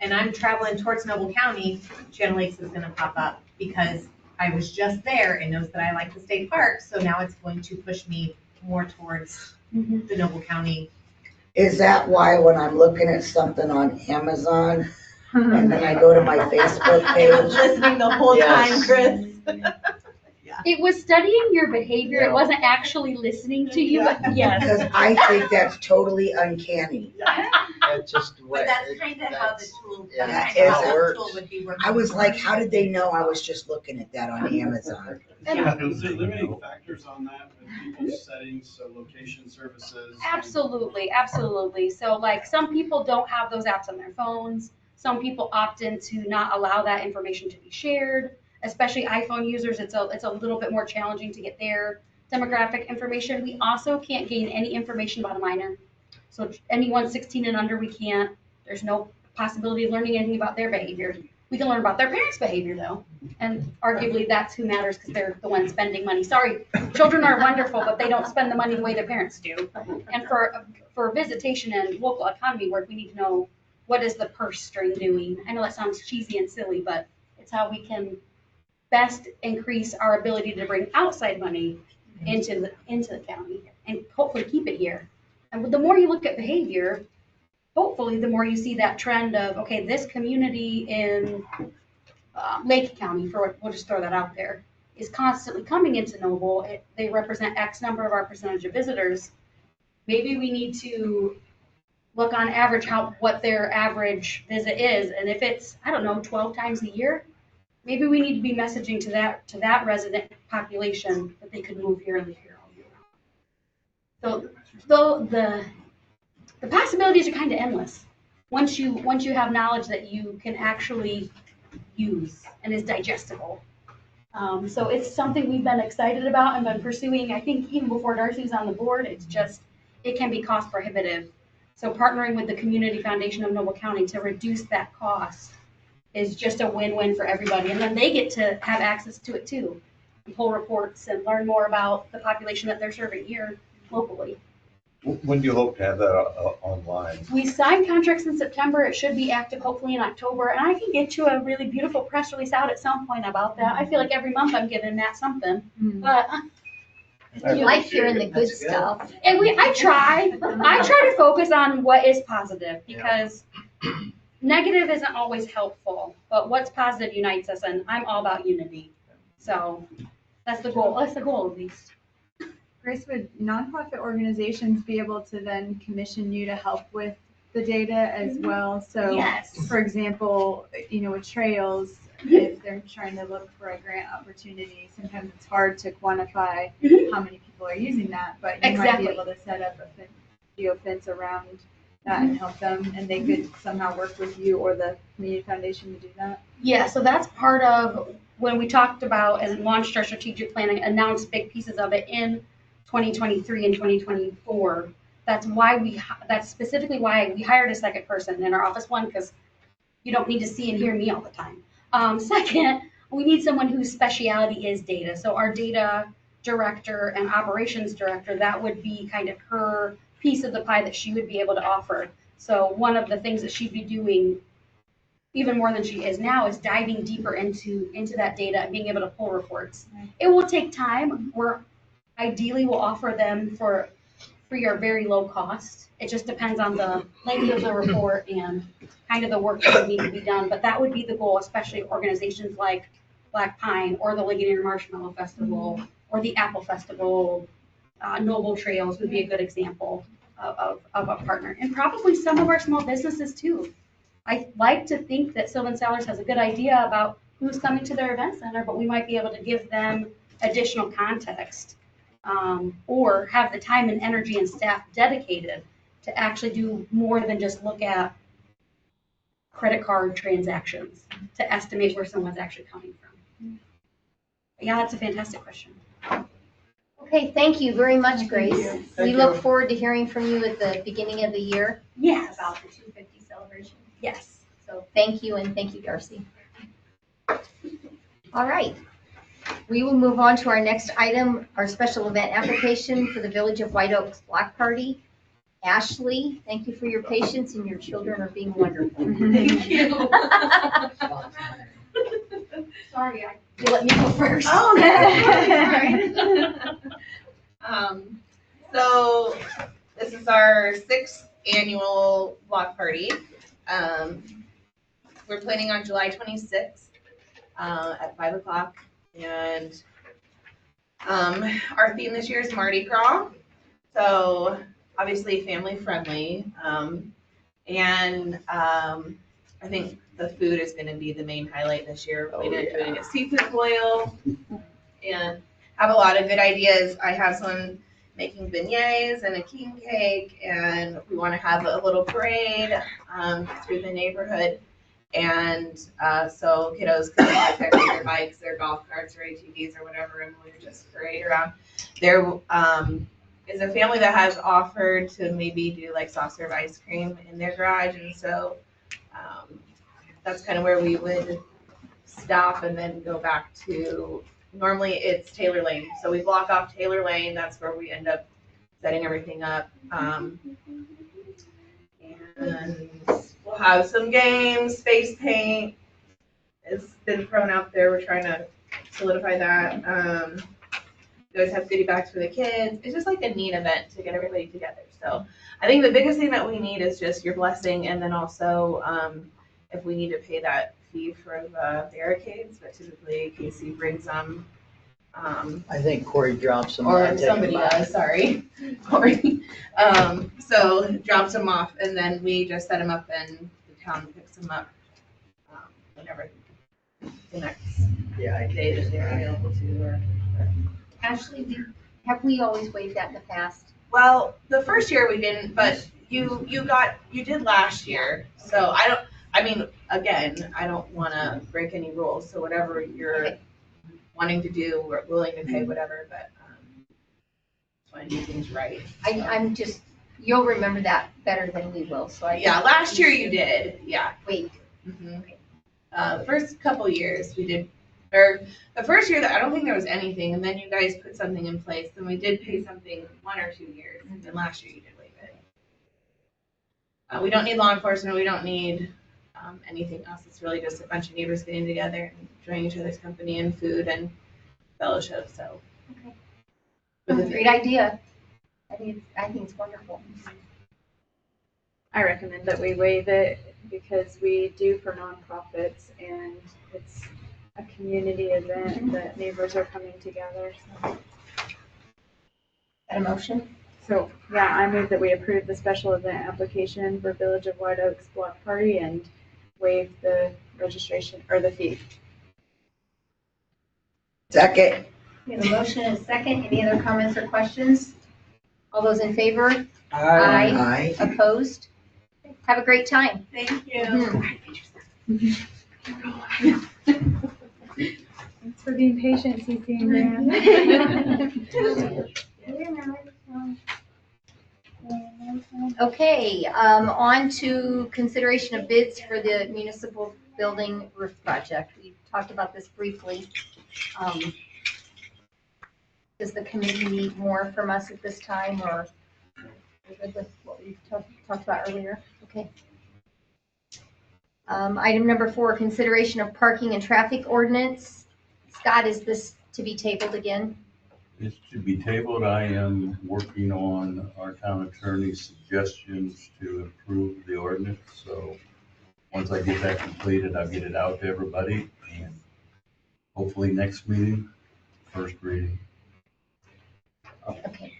and I'm traveling towards Noble County, Channel Lakes is gonna pop up because I was just there and knows that I like the state park, so now it's going to push me more towards the Noble County. Is that why when I'm looking at something on Amazon and then I go to my Facebook I was page? listening the whole Yes. time, Chris. It was studying your behavior. Yeah. It wasn't actually listening to you, but yes. Because I think that's totally uncanny. That's just what. But that's kind of how the tool, yeah, that's that's kind of how how it the works. tool would be working. I was like, how did they know I was just looking at that on Amazon? Yeah, there's limiting factors on that with people's settings, so location services. Absolutely, absolutely. So like some people don't have those apps on their phones. Some people opt in to not allow that information to be shared, especially iPhone users. It's a little bit more challenging to get their demographic information. We also can't gain any information about a minor. So anyone 16 and under, we can't. There's no possibility of learning anything about their behavior. We can learn about their parents' behavior though. And arguably that's who matters because they're the ones spending money. Sorry, children are wonderful, but they don't spend the money the way their parents do. And for visitation and local economy work, we need to know what is the purse string doing. I know that sounds cheesy and silly, but it's how we can best increase our ability to bring outside money into the county and hopefully keep it here. And the more you look at behavior, hopefully the more you see that trend of, okay, this community in Lake County, we'll just throw that out there, is constantly coming into Noble. They represent X number of our percentage of visitors. Maybe we need to look on average what their average visit is. And if it's, I don't know, 12 times a year, maybe we need to be messaging to that resident population that they could move here and live here all year round. So the possibilities are kind of endless once you have knowledge that you can actually use and is digestible. So it's something we've been excited about and been pursuing. I think even before Darcy was on the board, it can be cost prohibitive. So partnering with the Community Foundation of Noble County to reduce that cost is just a win-win for everybody. And then they get to have access to it too, and pull reports and learn more about the population that they're serving here locally. When do you hope to have that online? We signed contracts in September. It should be active hopefully in October. And I can get you a really beautiful press release out at some point about that. I feel like every month I'm giving Matt something. But You like hearing the good stuff. and I try to focus on what is positive because negative isn't always helpful, but what's positive unites us, and I'm all about unity. So that's the goal. That's the goal at least. Grace, would nonprofit organizations be able to then commission you to help with the data as well? So, Yes. for example, with trails, if they're trying to look for a grant opportunity, sometimes it's hard to quantify how many people are using that, but you might Exactly. be able to set up a geofence around that and help them, and they could somehow work with you or the Community Foundation to do that. Yeah, so that's part of when we talked about and launched our strategic plan and announced big pieces of it in 2023 and 2024. That's specifically why we hired a second person in our office. One, because you don't need to see and hear me all the time. Second, we need someone whose specialty is data. So our data director and operations director, that would be kind of her piece of the pie that she would be able to offer. So one of the things that she'd be doing even more than she is now is diving deeper into that data and being able to pull reports. It will take time. Ideally we'll offer them for free or very low cost. It just depends on the length of the report and kind of the work that would need to be done. But that would be the goal, especially organizations like Black Pine or the Ligonier Marshmallow Festival or the Apple Festival. Noble Trails would be a good example of a partner. And probably some of our small businesses too. I like to think that Sylvan Sellers has a good idea about who's coming to their event center, but we might be able to give them additional context. or have the time and energy and staff dedicated to actually do more than just look at credit card transactions to estimate where someone's actually coming from? Yeah, that's a fantastic question. Okay, thank you very much, Grace. We Thank look you. forward to hearing from you at the beginning of the year Yes. about the 250 celebration. Yes. So thank you, and thank you, Darcy. All right. We will move on to our next item, our special event application for the Village of White Oaks Block Party. Ashley, thank you for your patience, and your children are being wonderful. Thank you. Sorry, You let me go first. Oh, so this is our 6th annual block party. We're planning on July 26th at 5 o'clock. And our theme this year is Mardi Gras. So obviously family friendly. I think the food is going to be the main highlight this year. We're doing a seafood boil and have a lot of good ideas. I have someone making beignets and a king cake, and we want to have a little parade through the neighborhood. And so kiddos can have their bikes, their golf carts, or ATVs or whatever, and we just parade around. There is a family that has offered to maybe do like soft serve ice cream in their garage, and so that's kind of where we would stop and then go back to, normally it's Taylor Lane. So we block off Taylor Lane, that's where we end up setting everything up. And we'll have some games, face paint. It's been thrown out there, we're trying to solidify that. You guys have goodie bags for the kids. It's just like a neat event to get everybody together. So I think the biggest thing that we need is just your blessing, and then also if we need to pay that fee for the barricades, but typically Casey brings them. I think Corey drops them. Or somebody does, sorry. Corey. So drops them off, and then we just set them up, and the town picks them up whenever the next day that they're available to. Or Ashley, have we always waived that in the past? well, the first year we didn't, but you did last year. So again, I don't want to break any rules. So whatever you're wanting to do, we're willing to pay whatever, but just want to do things right. I'm just, you'll remember that better than we will, so Yeah, last year you did, yeah. Wait. The first couple years we did, or the first year that I don't think there was anything, and then you guys put something in place, and we did pay something 1 or 2 years, and then last year you did waive it. We don't need law enforcement, we don't need anything else. It's really just a bunch of neighbors getting together and enjoying each other's company and food and fellowship. So, That's a great idea. I think it's wonderful. I recommend that we waive it because we do for nonprofits and it's a community event that neighbors are coming together. So. An motion? So, yeah, I move that we approve the special event application for Village of White Oaks Block Party and waive the registration or the fee. Second. We have a motion and a second. Any other comments or questions? All those in favor? Aye. Opposed? Have a great time. Thank you. Thanks for being patient, Cece and Okay, on to consideration of bids for the municipal building roof project. We talked about this briefly. Does the committee need more from us at this time, or with what we talked about earlier? Okay. Item number 4, consideration of parking and traffic ordinance. Scott, is this to be tabled again? It should be tabled. I am working on our town attorney's suggestions to improve the ordinance. So once I get that completed, I'll get it out to everybody, and hopefully next meeting, first reading. Okay.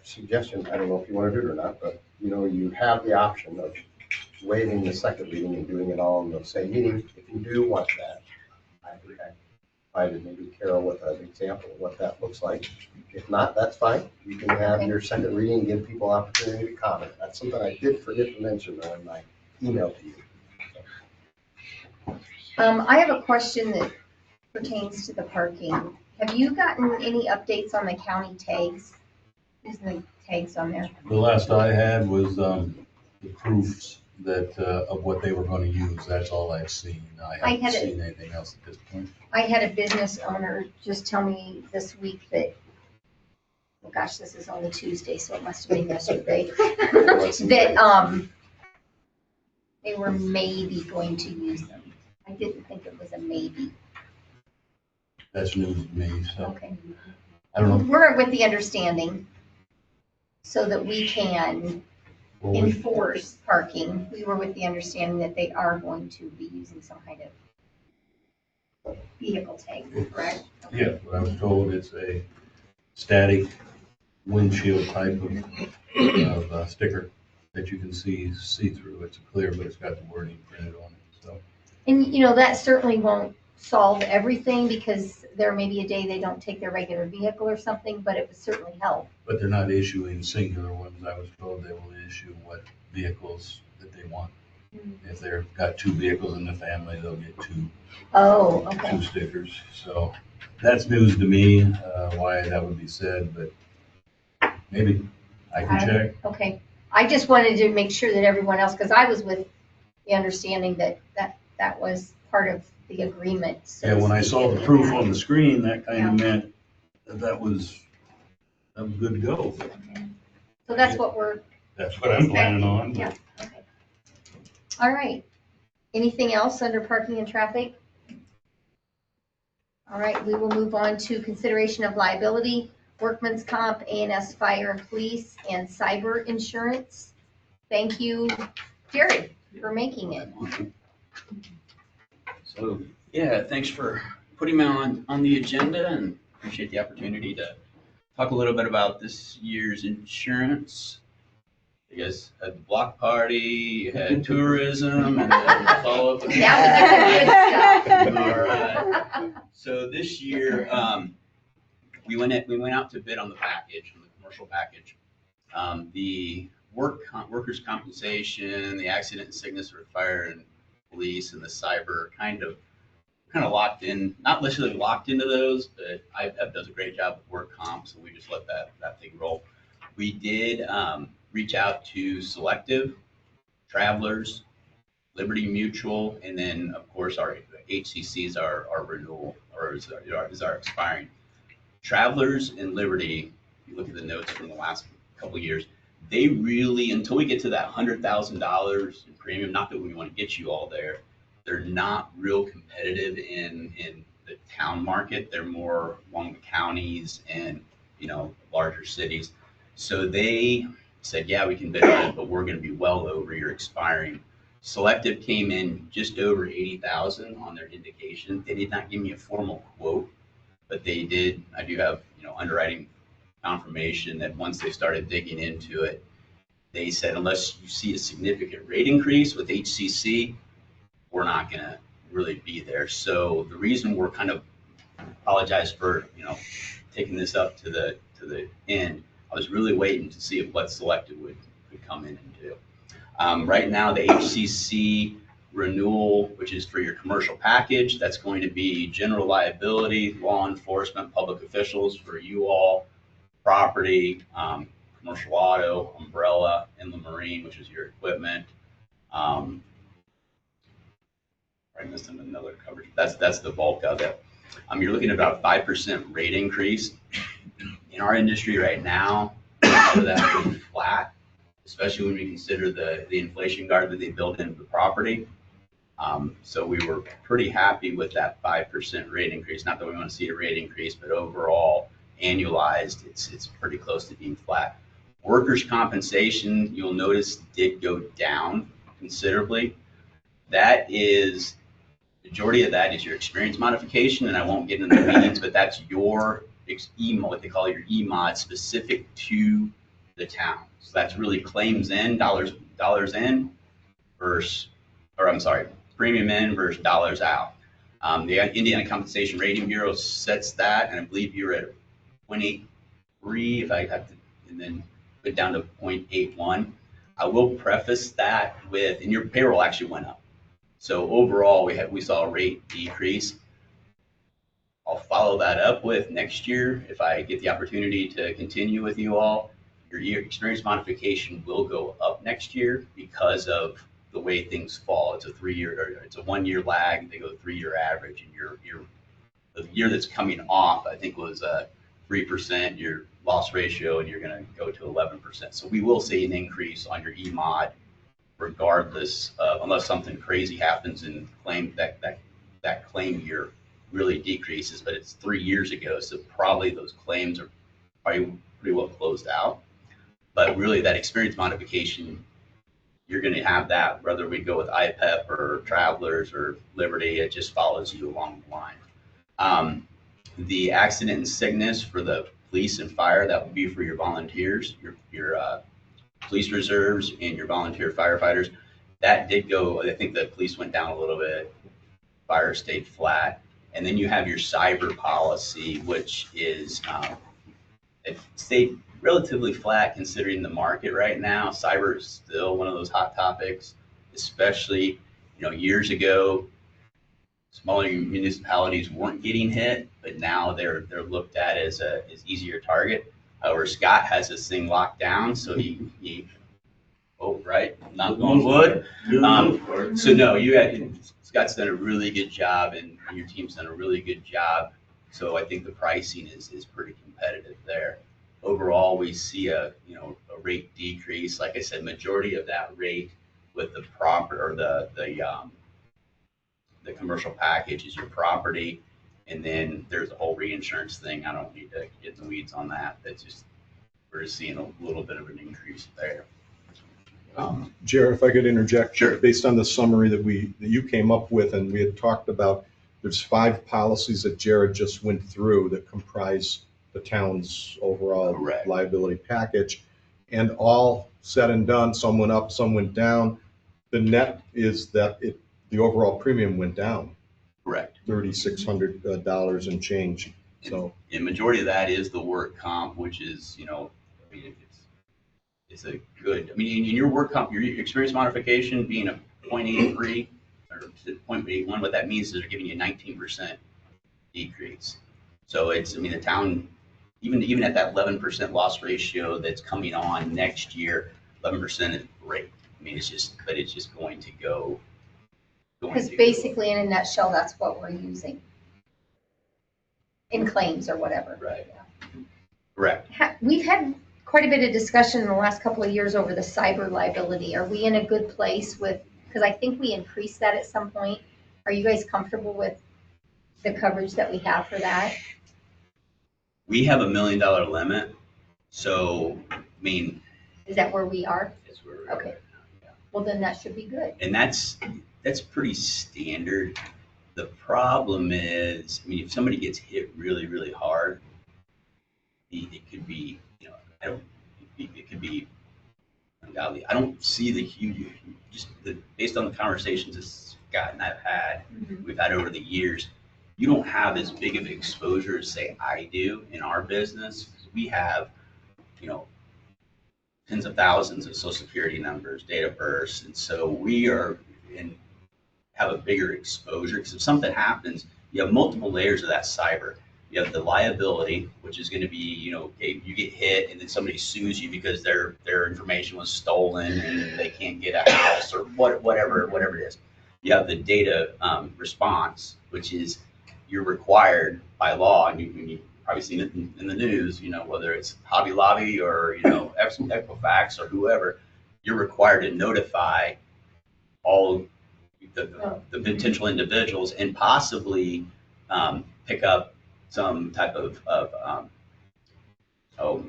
Suggestion, I don't know if you want to do it or not, but you have the option of waiving the second reading and doing it all in the same meeting. If you do want that, provided maybe Carol with an example of what that looks like. If not, that's fine. You can have your second reading and give people opportunity to comment. That's something I did forget to mention on my email to you. I have a question that pertains to the parking. Have you gotten any updates on the county tags? There's the tags on there. The last I had was, the proofs that, of what they were gonna use. That's all I've seen. I I had haven't it- seen anything else at this point. I had a business owner just tell me this week that, oh gosh, this is only Tuesday, so it must have been yesterday, that, they were maybe going to use them. I didn't think it was a maybe. That's news to me, so Okay. I don't know. We're with the understanding so that we can Well, we- enforce parking. We were with the understanding that they are going to be using some kind of vehicle tag, correct? Yeah, what I was told, it's a static windshield type of sticker that you can see through. It's clear, but it's got the wording printed on it, so. And, you know, that certainly won't solve everything because there may be a day they don't take their regular vehicle or something, but it would certainly help. But they're not issuing singular ones. I was told they will issue what vehicles that they want. If they've got 2 vehicles in the family, they'll get 2 Oh, okay. stickers. So that's news to me, why that would be said, but maybe I can check. Okay. I just wanted to make sure that everyone else, because I was with the understanding that that was part of the agreement. so Yeah, to when I speak, saw that the we proof had. on the screen, that kind of meant that was good to go. So that's what we're, That's what I'm planning on. but- yeah, okay. All right. Anything else under parking and traffic? All right, we will move on to consideration of liability, workman's comp, A&S fire and police, and cyber insurance. Thank you, Jared, for making it. So, yeah, thanks for putting me on the agenda and appreciate the opportunity to talk a little bit about this year's insurance. You guys had the block party, you had tourism, and then follow up with. Now we get to the good stuff. All right. So this year, we went out to bid on the package, on the commercial package. The workers' compensation, the accident and sickness for fire and police, and the cyber kind of locked in, not literally locked into those, but IPEP does a great job with work comp, so we just let that thing roll. We did reach out to Selective, Travelers, Liberty Mutual, and then of course our HCCs are renewal or is our expiring. Travelers and Liberty, if you look at the notes from the last couple of years, they really, until we get to that $100,000 in premium, not that we want to get you all there, they're not real competitive in the town market. They're more along the counties and, larger cities. So they said, yeah, we can bid on it, but we're going to be well over your expiring. Selective came in just over 80,000 on their indication. They did not give me a formal quote, but they did. I do have, underwriting confirmation that once they started digging into it, they said, unless you see a significant rate increase with HCC, we're not going to really be there. So the reason we're kind of apologize for, taking this up to the end, I was really waiting to see if what Selective would come in and do. Right now, the HCC renewal, which is for your commercial package, that's going to be general liability, law enforcement, public officials for you all, property, commercial auto, umbrella, inland marine, which is your equipment. I missed another coverage. That's the bulk of it. You're looking at about a 5% rate increase. In our industry right now, that's being flat, especially when we consider the inflation guard that they built into the property. So we were pretty happy with that 5% rate increase. Not that we want to see a rate increase, but overall, annualized, it's pretty close to being flat. Workers' compensation, you'll notice, did go down considerably. Majority of that is your experience modification, and I won't get into the weeds, but that's your what they call your E-mod specific to the town. So that's really claims in, dollars in versus, premium in versus dollars out. The Indiana Compensation Rating Bureau sets that, and I believe you're at 0.83, if I have to, and then put down to 0.81. I will preface that with, and your payroll actually went up. So overall, we saw a rate decrease. I'll follow that up with next year, if I get the opportunity to continue with you all, your experience modification will go up next year because of the way things fall. It's a 3-year, or it's a 1-year lag. They go 3-year average, and the year that's coming off, I think, was 3% your loss ratio, and you're going to go to 11%. So we will see an increase on your EMOD, regardless of, unless something crazy happens and claim that claim year really decreases. But it's 3 years ago, so probably those claims are probably pretty well closed out. But really, that experience modification, you're going to have that, whether we go with IPEP or Travelers or Liberty, it just follows you along the line. The accident and sickness for the police and fire, that would be for your volunteers, your police reserves and your volunteer firefighters. That did go, I think the police went down a little bit, fire stayed flat. And then you have your cyber policy, which is, it stayed relatively flat considering the market right now. Cyber is still one of those hot topics, especially, years ago, smaller municipalities weren't getting hit, but now they're looked at as easier target. However, Scott has this thing locked down, so he right, not on wood. So no, Scott's done a really good job, and your team's done a really good job. So I think the pricing is pretty competitive there. Overall, we see a rate decrease. Like I said, majority of that rate with the proper or the commercial package is your property, and then there's a whole reinsurance thing. I don't need to get in the weeds on that. We're just seeing a little bit of an increase there. Jared, if I could interject. Sure. Based on the summary that you came up with, and we had talked about, there's 5 policies that Jared just went through that comprise the town's overall Correct. liability package. And all said and done, some went up, some went down. The net is that the overall premium went down. Correct. $3,600 and change. So, and majority of that is the work comp, which is, it's a good, in your work comp, your experience modification being a 0.83 or 0.81, what that means is they're giving you a 19% decrease. So it's, the town, even at that 11% loss ratio that's coming on next year, 11% is great. It's just going to go. Because basically, in a nutshell, that's what we're using in claims or whatever. Right. Correct. We've had quite a bit of discussion in the last couple of years over the cyber liability. Are we in a good place with, because I think we increased that at some point. Are you guys comfortable with the coverage that we have for that? We have $1 million limit. So, is that where we are? That's where we're okay. At. Yeah. Well, then that should be good. And that's pretty standard. The problem is, if somebody gets hit really, really hard, it could be, it could be ungodly. I don't see the huge, based on the conversations that Scott and I've had, we've had over the years, you don't have as big of an exposure as, say, I do in our business. We have, tens of thousands of social security numbers, date of births, and so we have a bigger exposure, because if something happens, you have multiple layers of that cyber. You have the liability, which is going to be, okay, you get hit and then somebody sues you because their information was stolen and they can't get a house or whatever it is. You have the data response, which is you're required by law, and you've probably seen it in the news, whether it's Hobby Lobby or, Equifax or whoever, you're required to notify all the potential individuals and possibly pick up some type of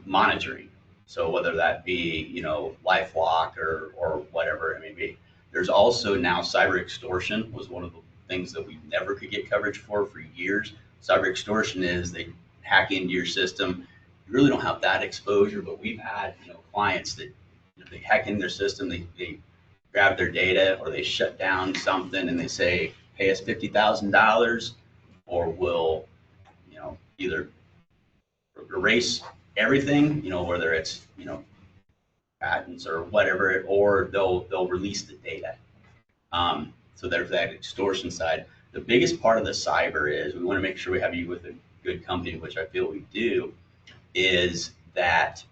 monitoring. So whether that be, LifeLock or whatever it may be. There's also now cyber extortion was one of the things that we never could get coverage for years. Cyber extortion is they hack into your system. You really don't have that exposure, but we've had, clients that they hack in their system, they grab their data or they shut down something and they say, pay us $50,000 or we'll, either erase everything, whether it's, patents or whatever, or they'll release the data. So there's that extortion side. The biggest part of the cyber is we want to make sure we have you with a good company, which I feel we do, is that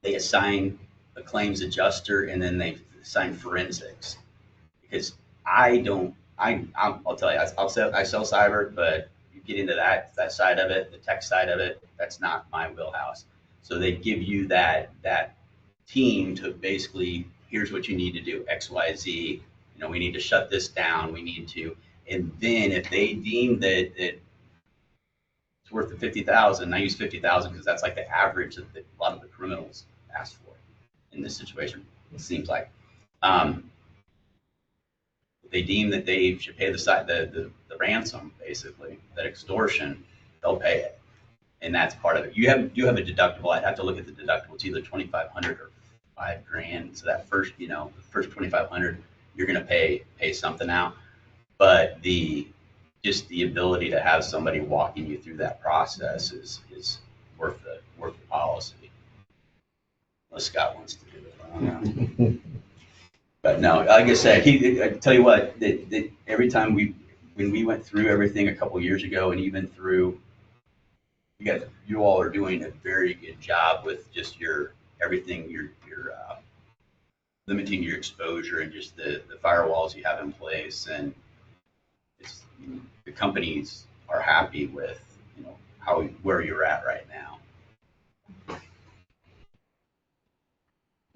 they assign a claims adjuster and then they assign forensics. Because I'll tell you, I sell cyber, but you get into that side of it, the tech side of it, that's not my wheelhouse. So they give you that team to basically, here's what you need to do, X, Y, Z. We need to shut this down. We need to, and then if they deem that it's worth the 50,000, I use 50,000 because that's like the average that a lot of the criminals ask for in this situation. It seems like they deem that they should pay the ransom, basically that extortion, they'll pay it, and that's part of it. You have a deductible. I'd have to look at the deductible. It's either 2,500 or $5,000. So that first, the first 2,500. You're going to pay something out, but just the ability to have somebody walking you through that process is worth the policy. Unless Scott wants to do it. I don't know. But no, like I said, I tell you what, that every time when we went through everything a couple years ago, and even through, you all are doing a very good job with just everything, your limiting your exposure and just the firewalls you have in place, and the companies are happy with where you're at right now.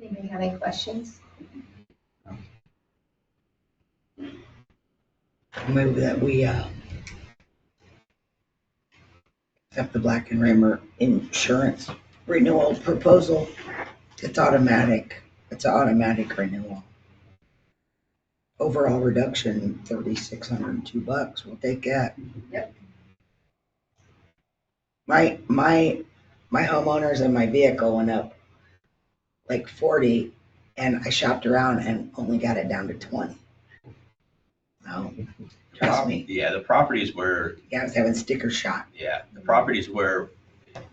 Anybody have any questions? I move that we accept the Black and Rammer insurance renewal proposal. It's automatic. It's an automatic renewal. Overall reduction, $3,602. We'll take that. Yep. My homeowners and my vehicle went up like 40, and I shopped around and only got it down to 20. No, trust me. Yeah, the properties where. Yeah, I was having sticker shock. Yeah, the properties where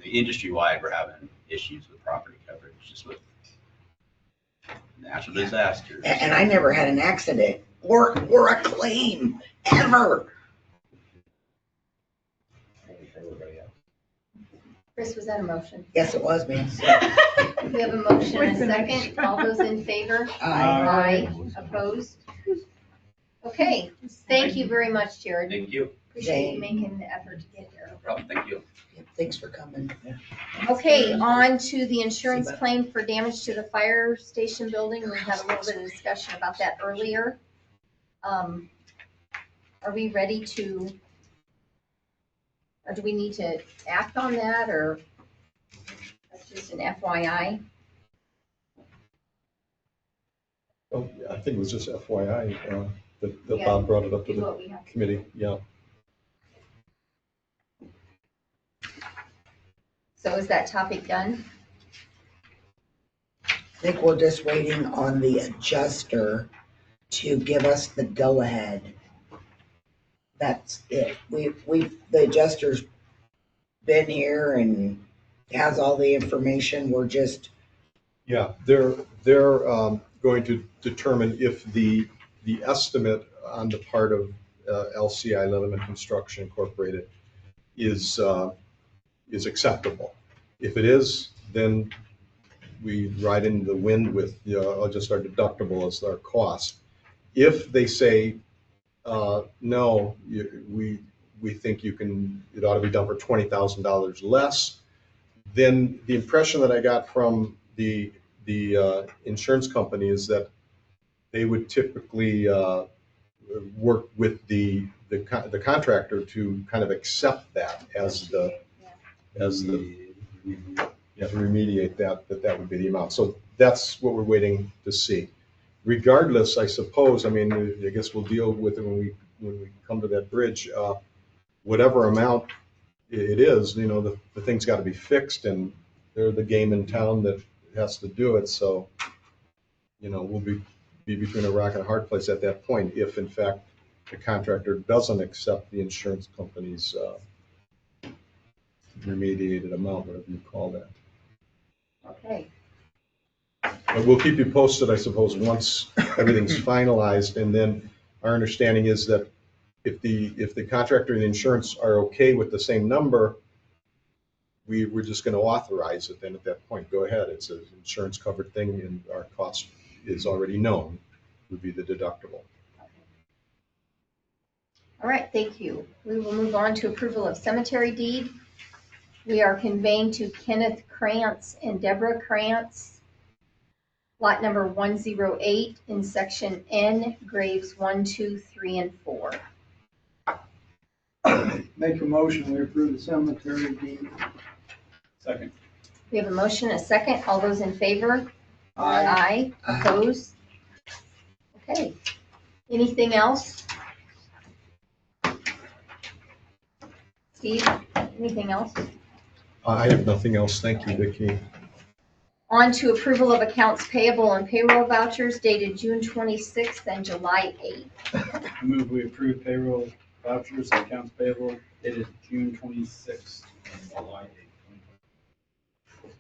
the industry-wide we're having issues with property coverage, just with natural disasters. And I never had an accident or a claim ever. Chris, was that a motion? Yes, it was, man. We have a motion and a second. All those in favor? Aye. Opposed? Okay, thank you very much, Jared. Thank you. Appreciate you making the effort to get here. No problem. Thank you. Thanks for coming. Okay, on to the insurance claim for damage to the fire station building. We had a little bit of discussion about that earlier. Are we ready to, or do we need to act on that, or that's just an FYI? Well, I think it was just FYI that Yeah, Bob brought it up to is what the we have to committee. Yeah. So is that topic done? I think we're just waiting on the adjuster to give us the go-ahead. That's it. The adjuster's been here and has all the information. We're just. Yeah, they're going to determine if the estimate on the part of LCI Leatherman Construction Incorporated is acceptable. If it is, then we ride in the wind with just our deductible as our cost. If they say no, we think it ought to be done for $20,000 less, then the impression that I got from the insurance company is that they would typically work with the contractor to kind of accept that as the remediate that would be the amount. So that's what we're waiting to see. Regardless, I suppose, I mean, I guess we'll deal with it when we come to that bridge. Whatever amount it is, the thing's got to be fixed, and they're the game in town that has to do it. So, we'll be between a rock and a hard place at that point if, in fact, the contractor doesn't accept the insurance company's remediated amount, whatever you call that. Okay. But we'll keep you posted, I suppose, once everything's finalized. And then our understanding is that if the contractor and the insurance are okay with the same number, we're just going to authorize it then at that point. Go ahead. It's an insurance covered thing and our cost is already known, would be the deductible. All right, thank you. We will move on to approval of cemetery deed. We are conveying to Kenneth Krantz and Deborah Krantz, lot number 108 in section N, graves 1, 2, 3, and 4. Make a motion, we approve the cemetery deed. Second. We have a motion, a second. All those in favor? Aye. Opposed? Okay. Anything else? Steve, anything else? I have nothing else. Thank you, Vicki. On to approval of accounts payable and payroll vouchers dated June 26th and July 8th. I move we approve payroll vouchers and accounts payable dated June 26th and July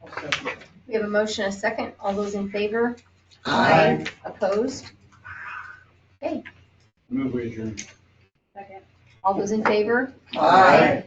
8th. We have a motion, a second. All those in favor? Aye. Opposed? Okay. Move we adjourn. Second. All those in favor? Aye.